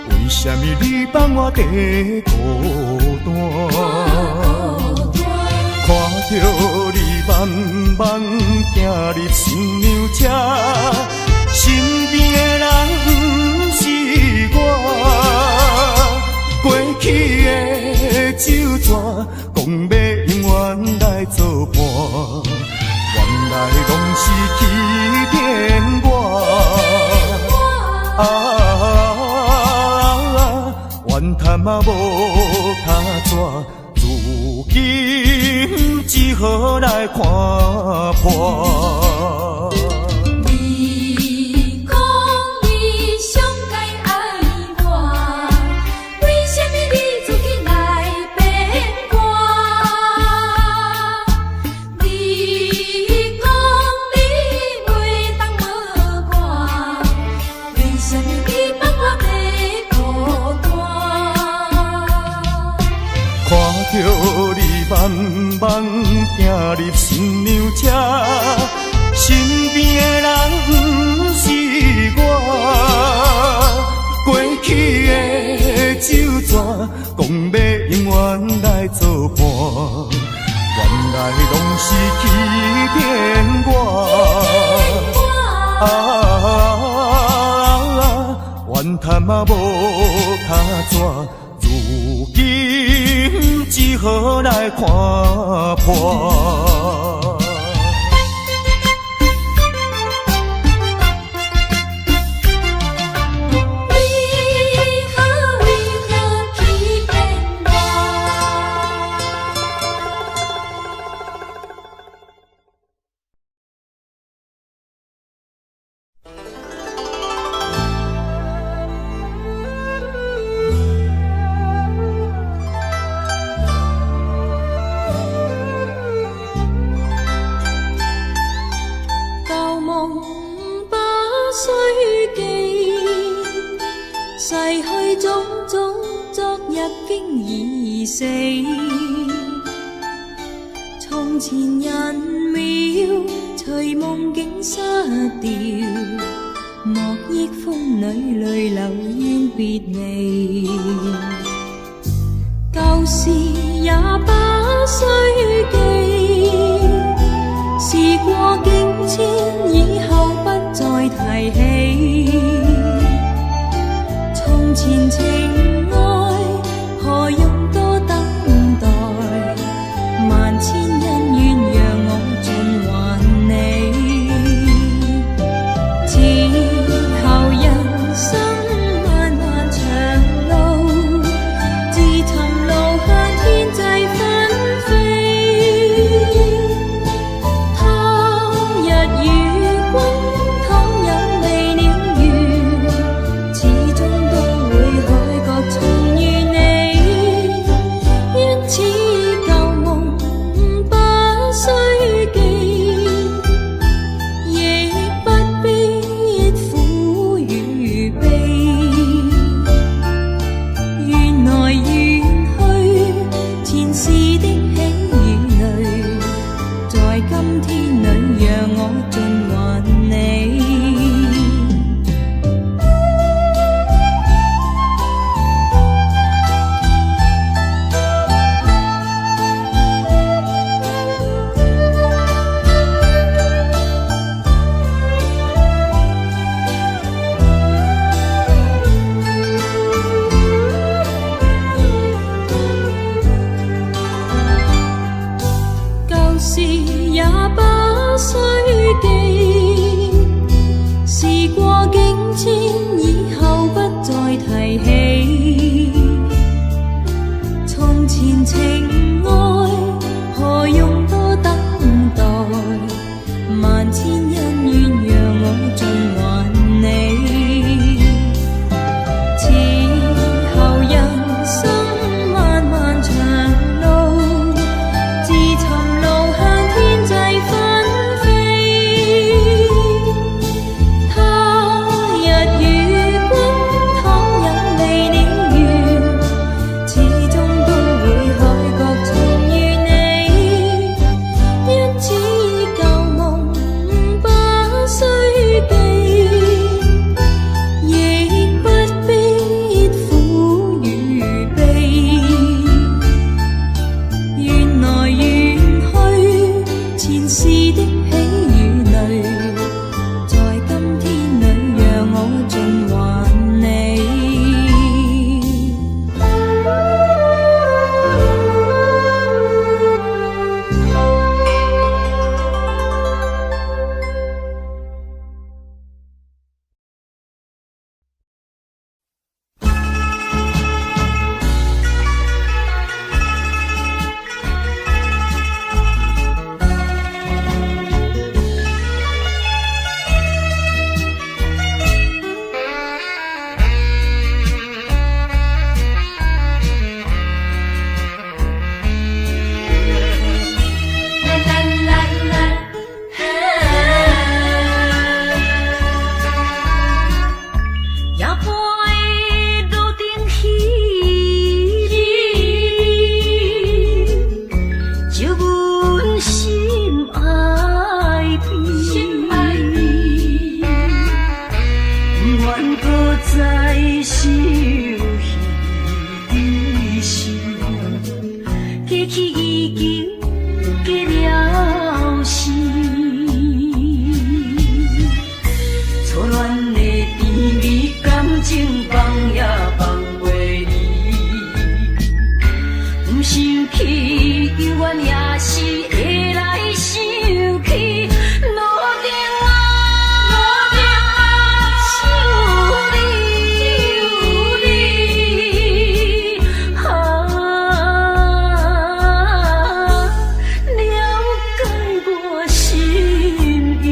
为什么你放我在孤单？看着你慢慢行入新娘车，身边的人不是我，过去的酒泉讲要永远来作伴。原来拢是欺骗我，怨叹嘛无卡纸，如今只好来看破。你讲你上该爱我，为什么你自己来变卦？看着你慢慢行入新娘车，身边的人不是我，过去的酒泉讲要永远来作伴，原来拢是欺骗我。怨叹嘛无卡纸，如今只好来看破。死，從前人渺，隨夢境失掉，莫憶風裏淚流怨別離，舊事也不須記，事過境遷，以後不再提起，從前情愛何用多等待，萬千恩怨讓我盡還你，此後人生漫漫長路，自尋路向天際紛飛，去，永远也是会来想起。路顶啊，想你，了解我心意。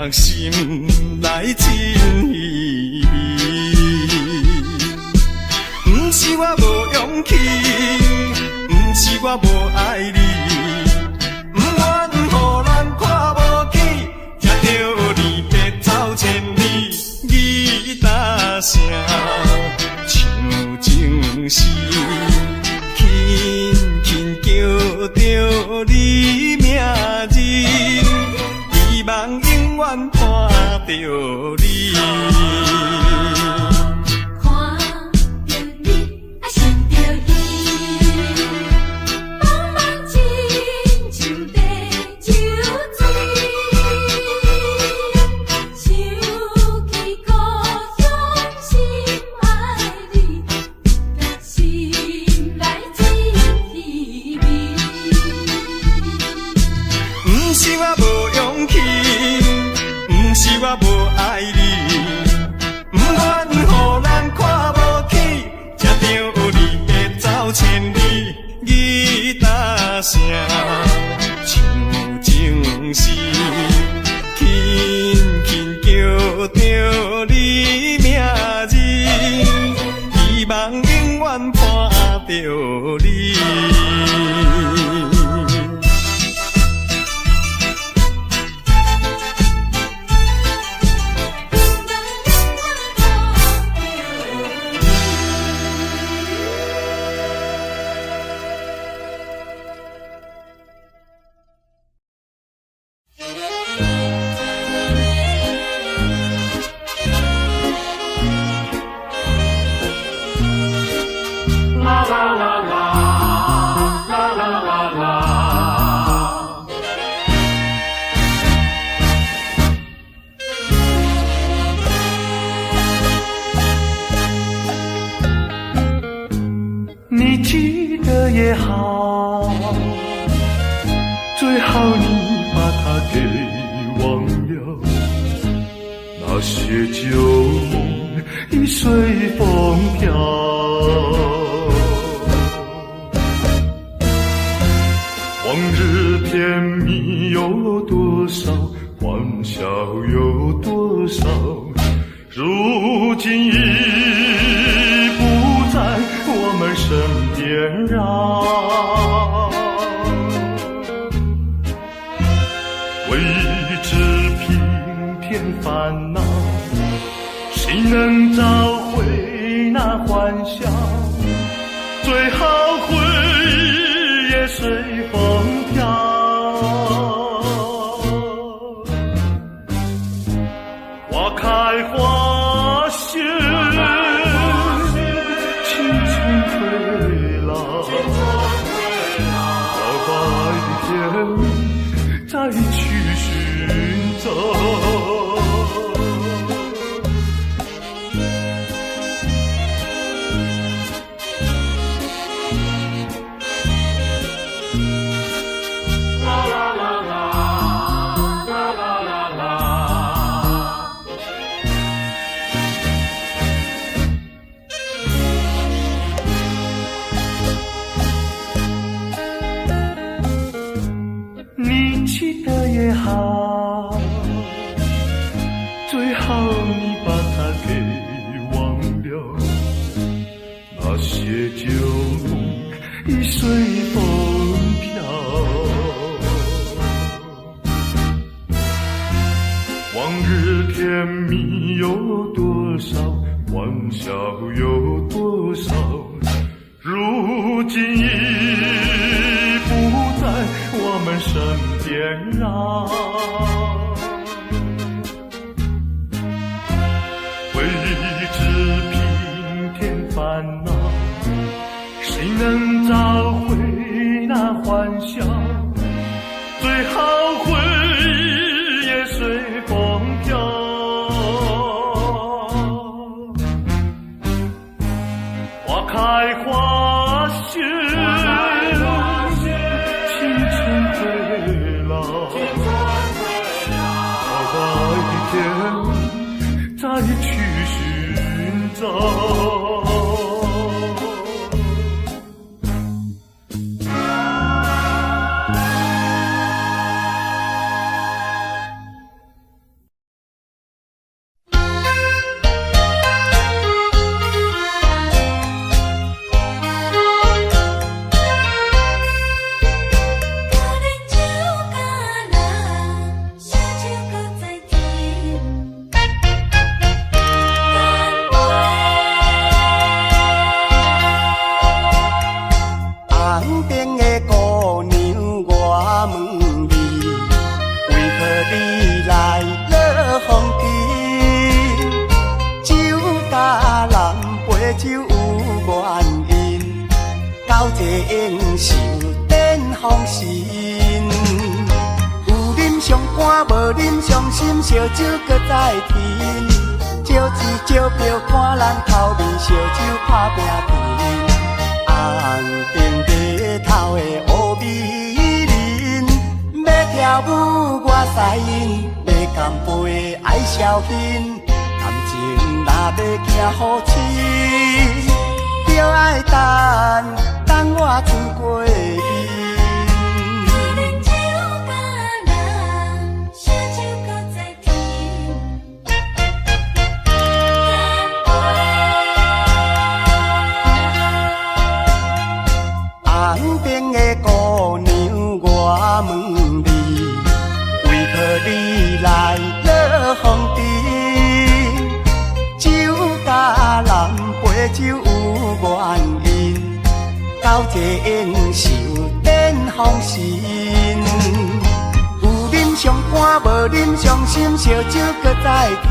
心来真稀微。不是我无勇气，不是我无爱你，不愿予人看无起，才着离别走千里。吉他声唱情诗，轻轻叫着你名字，希望永远看着你。看着你，啊想着伊，茫茫亲像地酒醉，想起故乡心爱你，心内真稀微。不是我无勇气，不是我无爱你，不愿予人看无起，才着离别走千里。吉他声唱情诗，轻轻叫着你名字，希望永远看着你。你记得也好，最好你把它给忘了。那些旧梦已随风飘，往日甜蜜有多少，欢笑有多少，如今已不在我们身边绕。为知平添烦恼，谁能找回那欢笑？最好回忆也随风飘。花开花谢，青春退老，到白天再去寻找。你记得也好，最好你把它给忘了。那些旧梦已随风飘，往日甜蜜有多少，欢笑有多少，如今已不在我们身边绕。为知平添烦恼，谁能找回那欢笑？最好回忆也随风飘。花开花谢，青春退老，到白天再去寻找。看无啉，伤心烧酒搁再添。招钱招票看人头面，烧酒拍拼拼。红顶白头的乌美人，要跳舞我使因，要干杯爱消遣。感情若要行好亲，就爱等我春过面。红边的姑娘，我问你，为何你来落风尘？酒甲人陪酒有原因，到这应受点风尘。有啉上欢，无啉伤心，烧酒搁再添。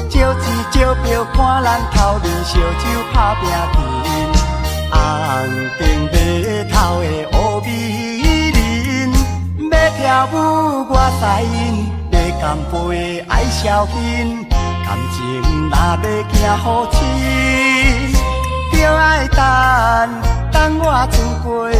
招钱招票看人头面，烧酒拍拼拼。红顶白头的乌美人，要跳舞我使因，要干杯爱消遣。感情若要行好亲，就爱等我春过面。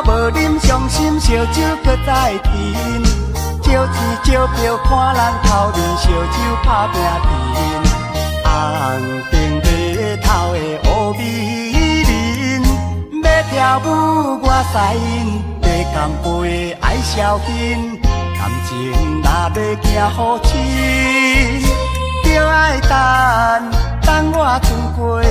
无啉伤心，烧酒搁再添。招钱招票看人头面，烧酒拍拼拼。红顶白头的乌美人，要跳舞我使因，要干杯爱消遣。感情若要行好亲，就爱等我春过面。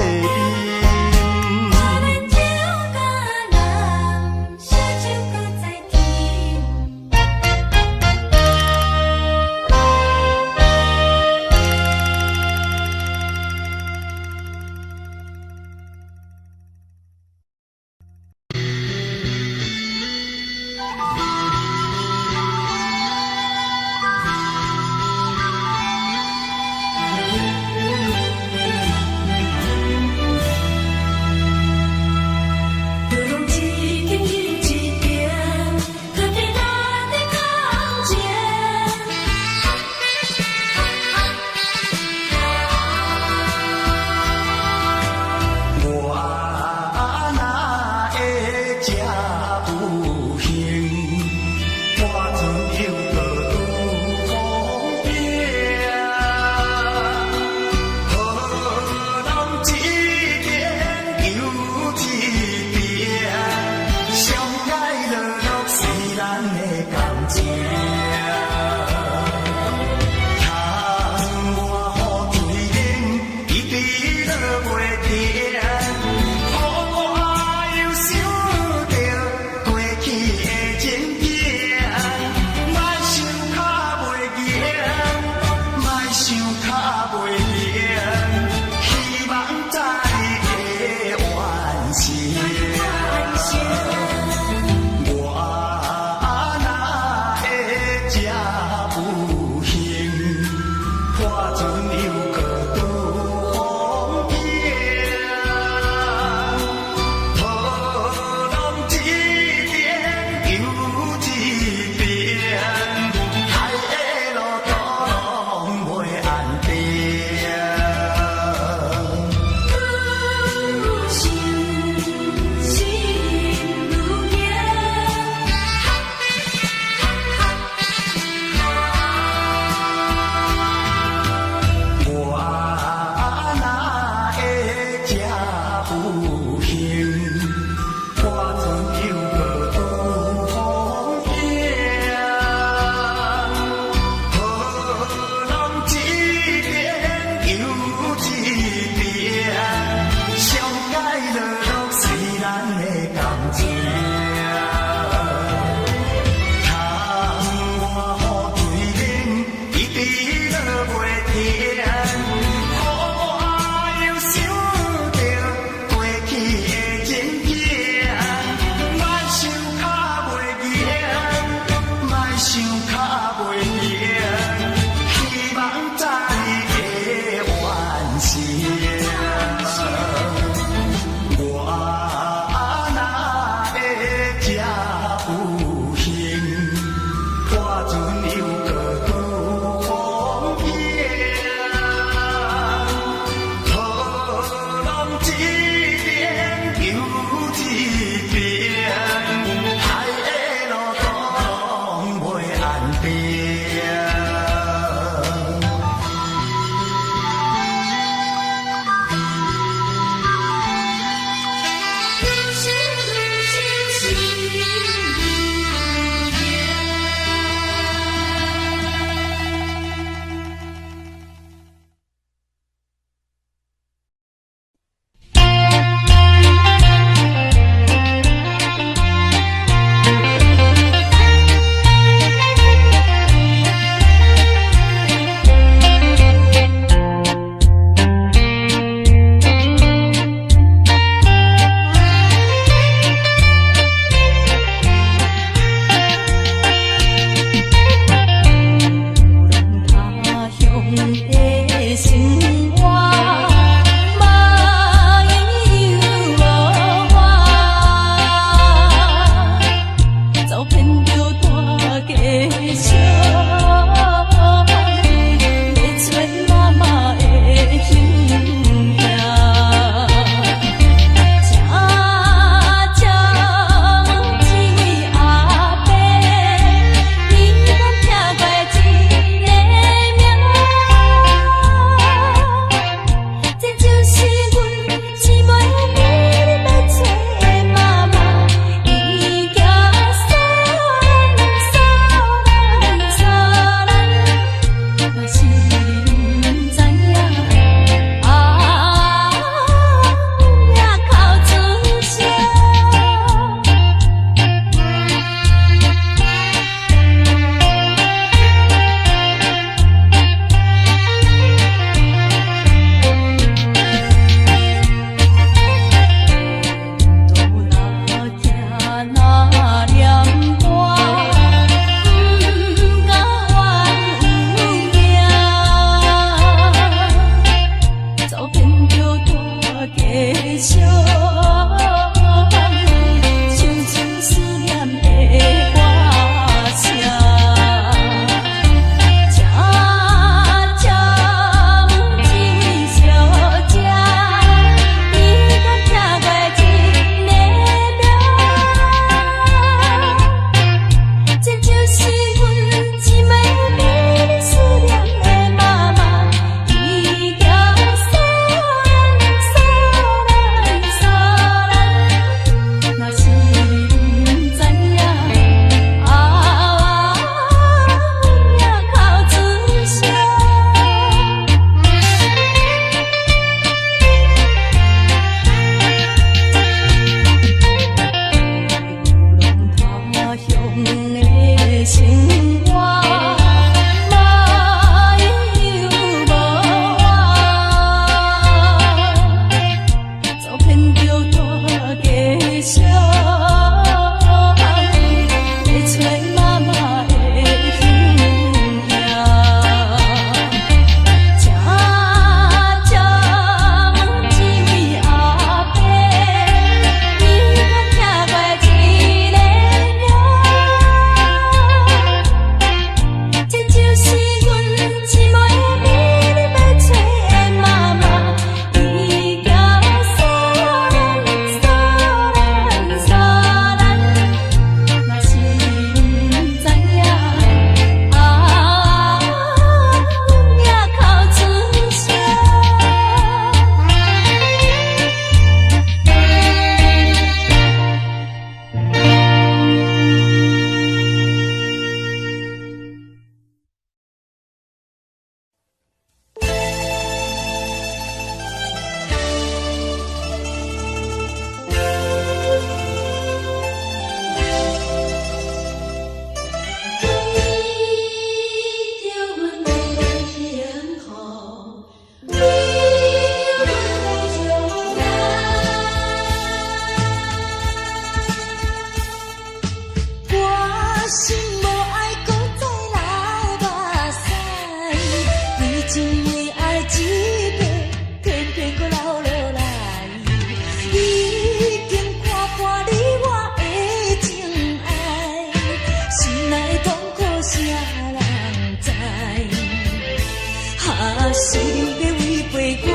你要违背我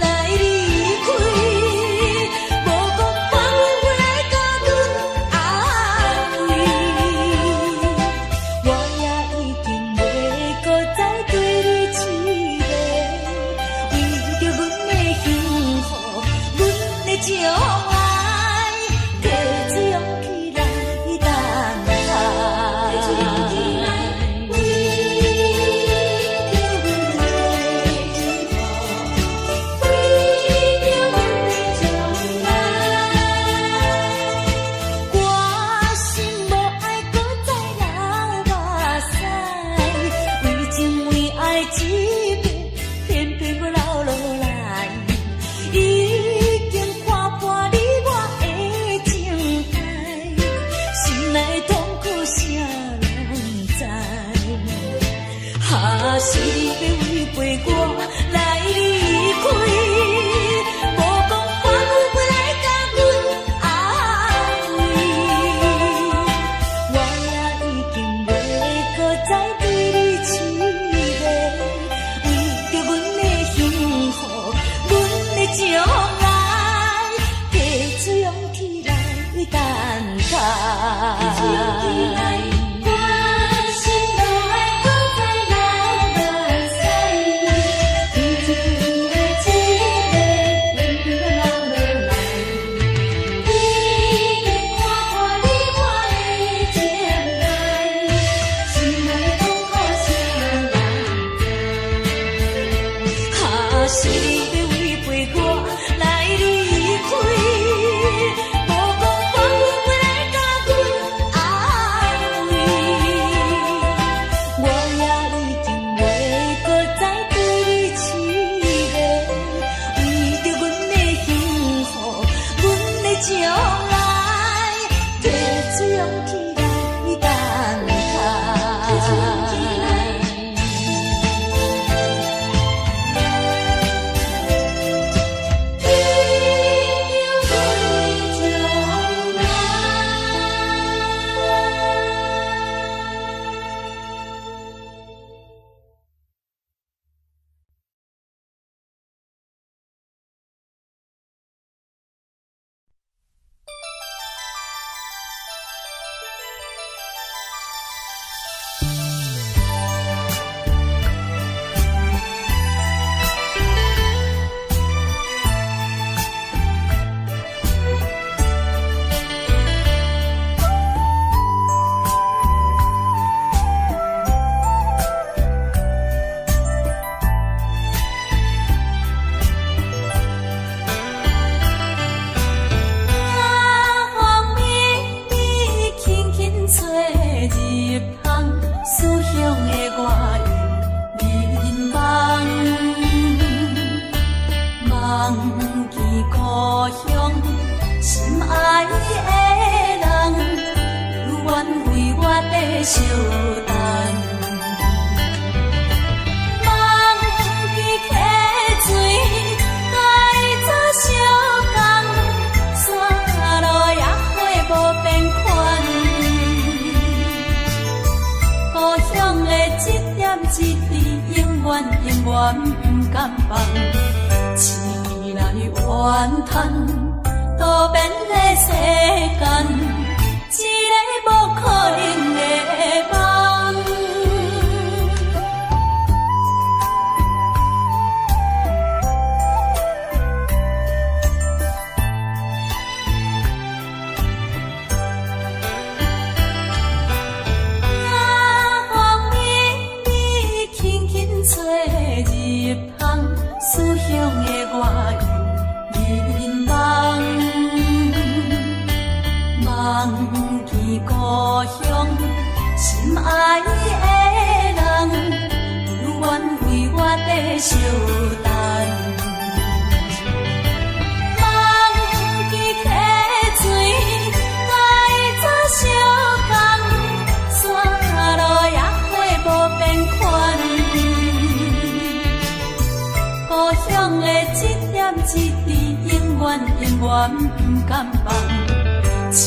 来离开，无讲反悔来甲阮安慰，我也已经袂搁再对你痴迷，为着阮的幸福，阮的将来，提出勇气来等待。我心无爱搁再流目屎，为情为爱一遍，偏偏要流落来。已经看破你我的情态，心内痛苦谁人知？哈，是你要违背我来离开，无讲反悔来甲阮安慰，我也已经袂搁再对你痴迷，为着阮的幸福，阮的将来，提出勇气来等待。是你要违背我来离开，无讲反悔来甲阮安慰，我也已经袂搁再对你痴迷，为着阮的幸福，阮的将来，提出勇气来等待。相等，忘记溪水，该早相共，山路也会无变宽。故乡的一点一滴，永远永远不甘放。醒来怨叹，多变的世间。一个无可能的梦，夜风微微，轻轻吹入窗，思乡的我又迷茫。忘记故乡，心爱的人，永远为我在相等。忘记溪水，该早相共，山路也会无变宽。故乡的一点一滴，永远永远不甘放。醒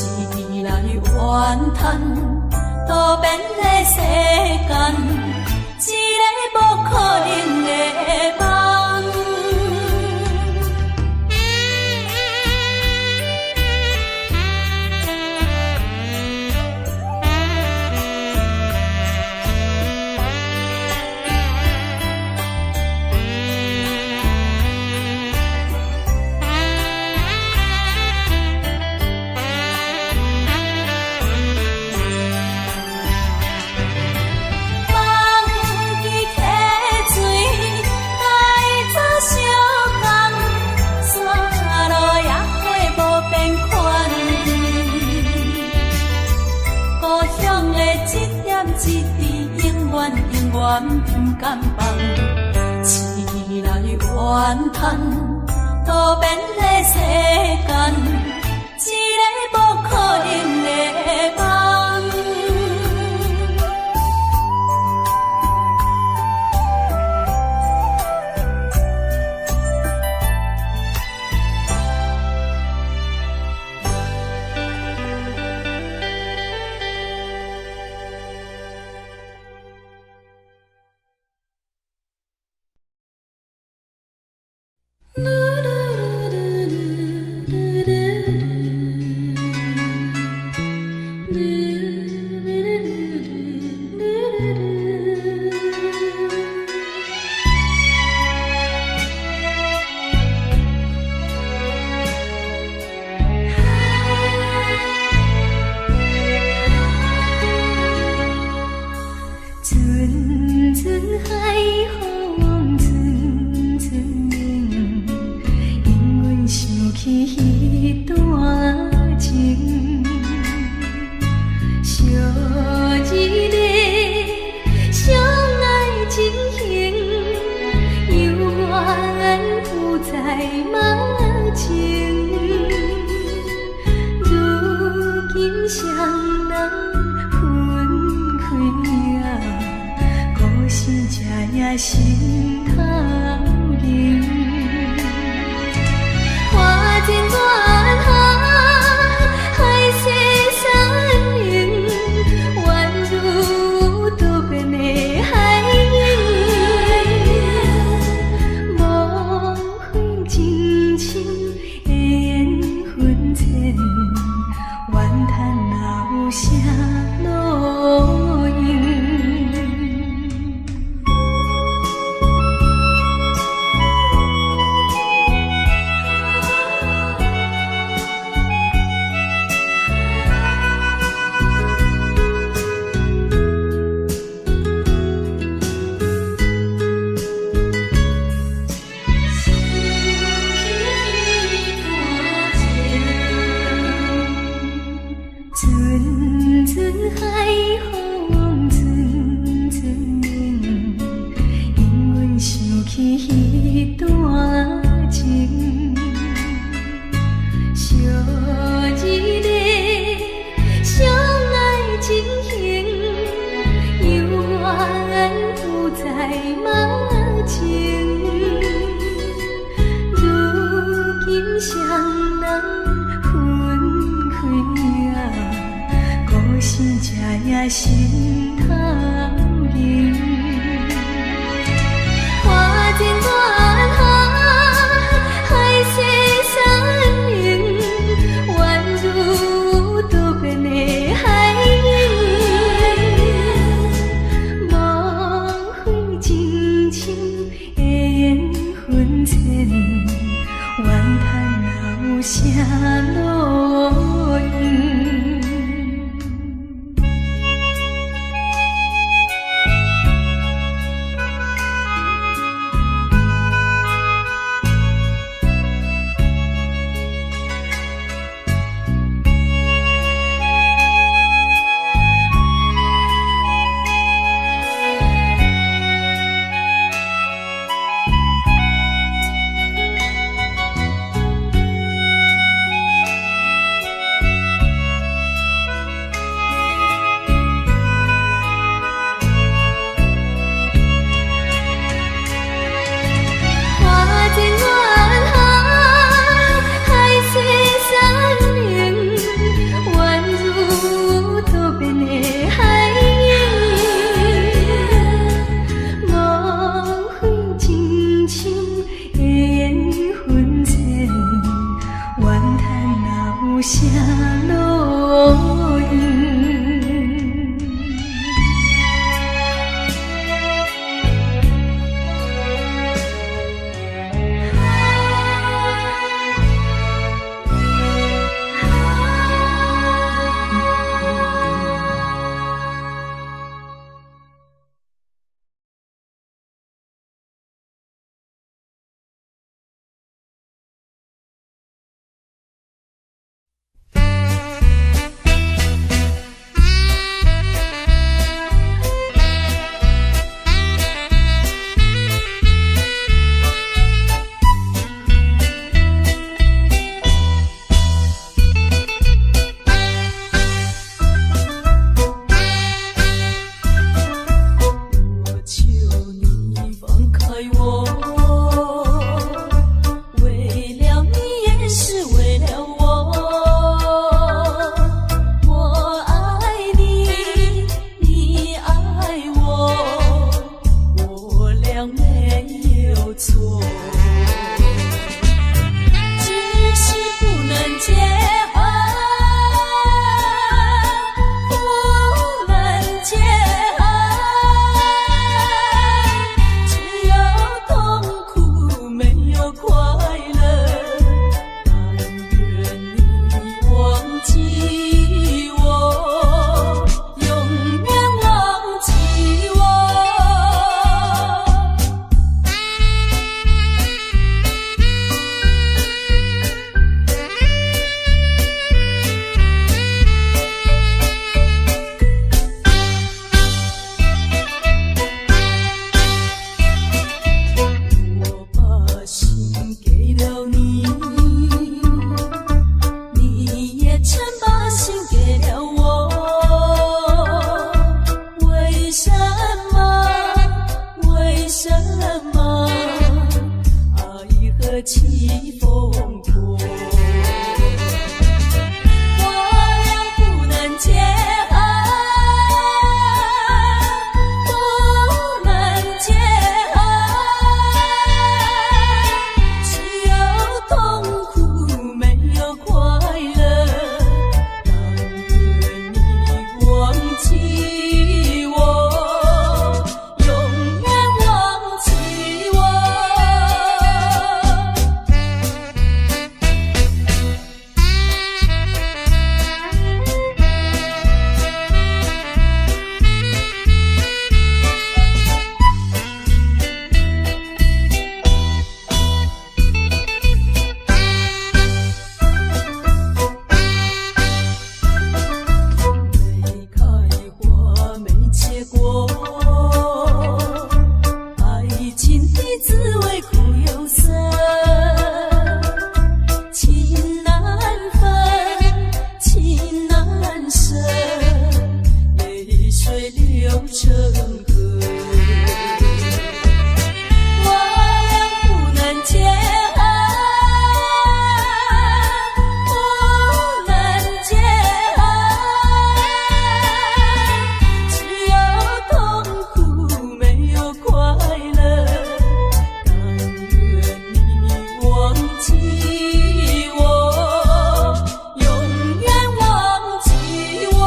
来怨叹，多变的世间，一个无可能的梦。不甘放，痴来怨叹，多变的世间，一个无可能的梦。阵阵海风，阵阵冷，因阮想起彼段情，相依恋，相爱情形，犹原浮在眼前。如今双人分开啊，故事才也心头凝。花间远航，海誓山盟，宛如多变的海涌。无悔情深的缘分浅，怨叹老舍路远。阵阵海风，阵阵冷，因阮想起彼段情，相依恋，相爱情形，犹原浮在眼前。如今双人分开啊，故事才也心头凝。花间远航，海誓山盟，宛如多变的海涌。无悔情深的缘分浅，怨叹老舍路远。有快乐。但愿你忘记我，永远忘记我。我把心给了你，你也曾把心给了我。为什么？为什么？爱何其疯狂？我俩不能结合，不能结合，只有痛苦没有快乐。但愿你忘记我，永远忘记我。没开花没结果，爱情的滋味苦又涩，情难分，情难舍，泪水流成河。我俩不能结合，不能结合，只有痛苦没有快乐。但愿你忘记我，永远忘记我。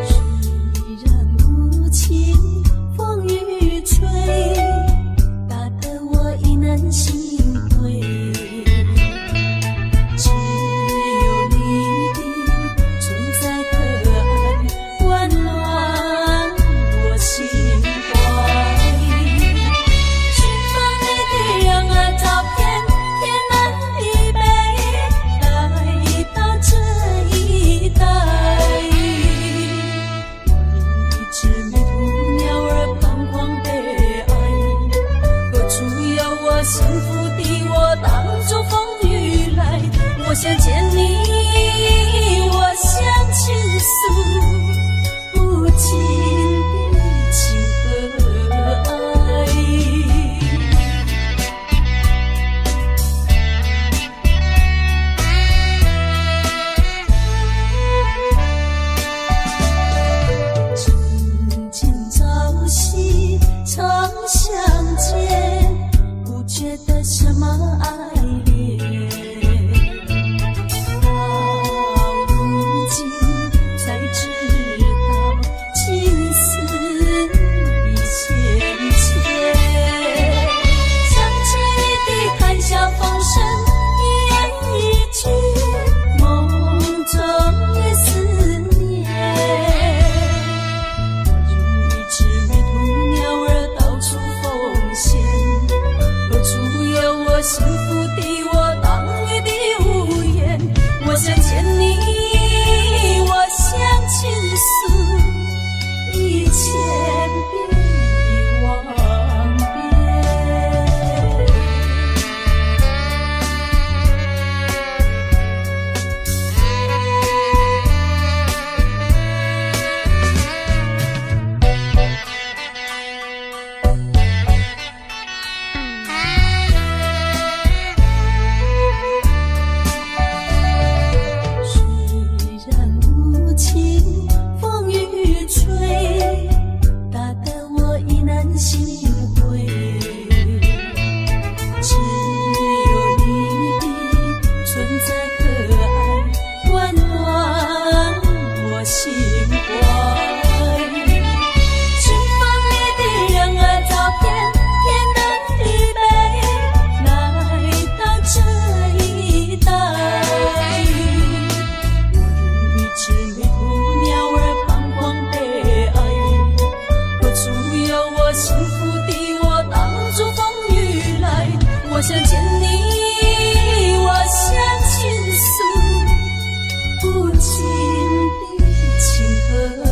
虽然无情风雨吹，打得我亦能心碎。只有你的存在和爱，温暖我心怀。寻访你的两岸照片，天南地北，来到这一带。我一只迷途鸟儿彷徨悲哀，何处有我幸福的我挡住风雨来？我想见你，我想倾诉无尽的情和爱。晨间朝夕常相见，不觉得什么爱恋。到如今才知道，情丝已浅浅。想起你的谈笑风生，一言一句，梦中也思念。我如一只迷途鸟儿到处奉献，何处有我幸福我想见你，我想倾诉，不尽的情和爱。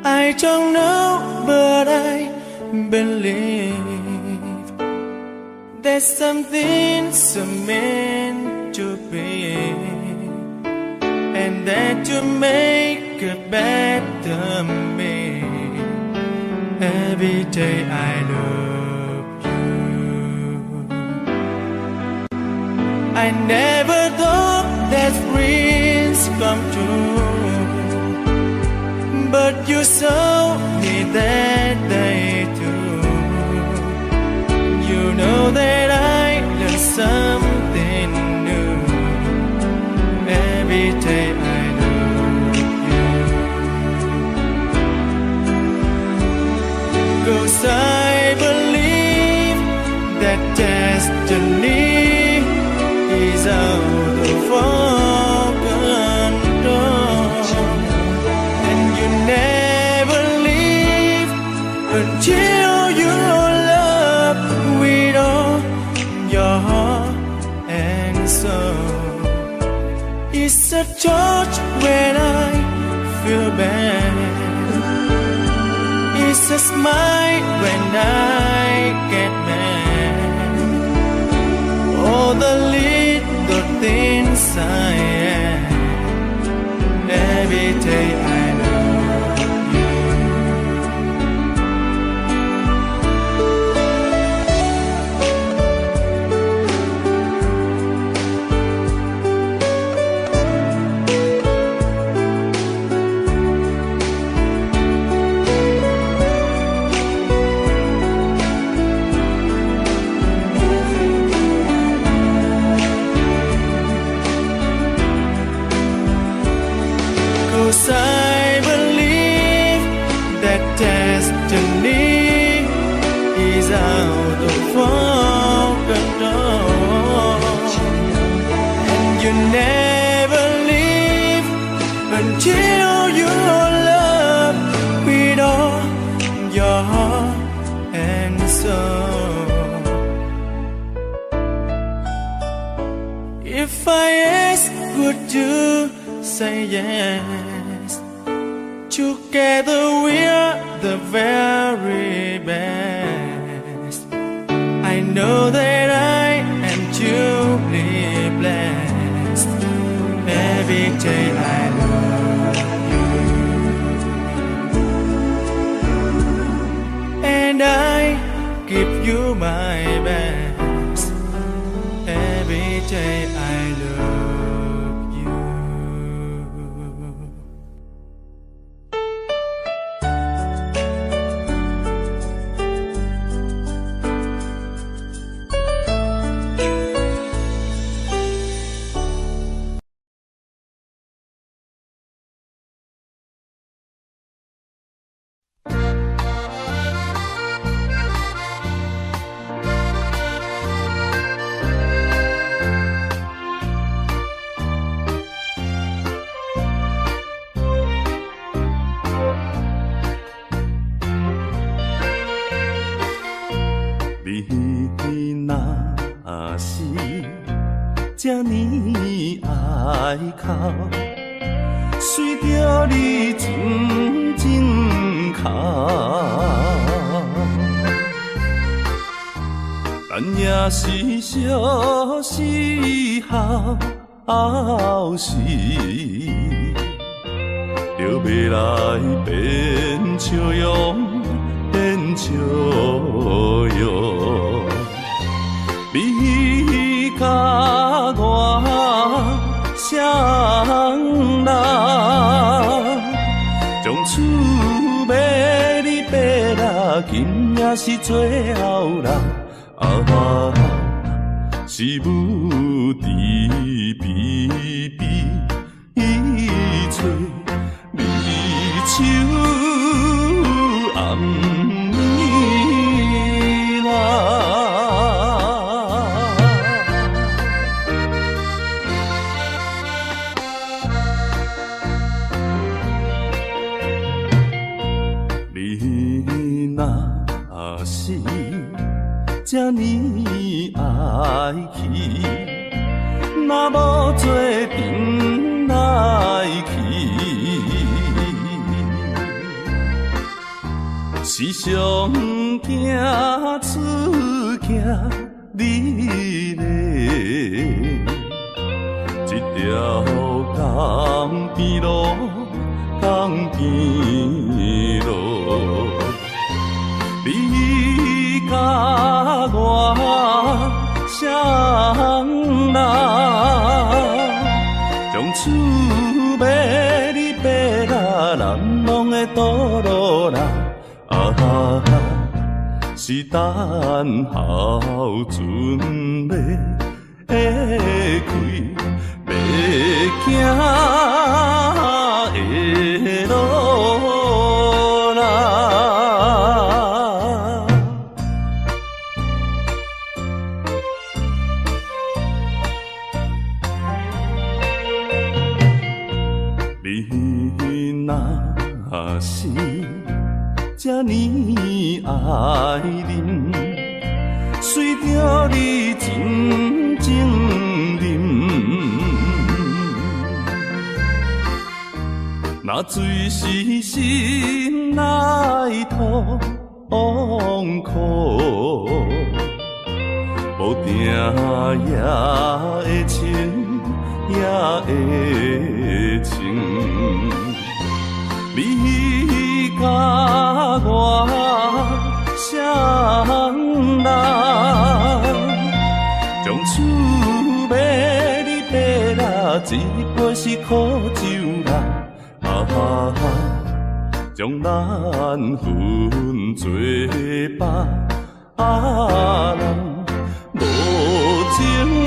I don't know, but I believe that something's meant to be, and that you make a better me. Every day I love you. I never thought that dreams come true, but you showed me that day too. You know that I learned something new. Every day I love you. 'Cause I believe that destiny is out of our control, and you never leave until you love with all your heart and soul. It's a touch when I feel bad, it's a smile when I get mad. All the little things I am. Every day I love you. 'Cause I believe that destiny is out of our control, and you never leave until you love with all your heart and soul. If I ask, would you say yes? Together we're the very best. I know that I am truly blessed. Every day I love you, and I give you my best. Every day I love you.你若是这呢爱哭，随着你真真哭，咱也是相思后时，就要来变笑容。变笑容，你甲我双人，从厝要你爬来今也是最后人，是母慈悲悲催，离愁暗暝来。这呢爱去，若无做阵来去，时常惊出惊你嘞，这条江边路，江边路。你甲我相认，从厝尾你爬啦，人拢会倒落来，是等候船要开，要行的路啦。若是这呢爱人，随着你真情认，若水是心来吐苦，无定也会情，也会情。你甲我相认，从厝尾你爬啦，一杯是苦酒啦，将咱分做别人无情。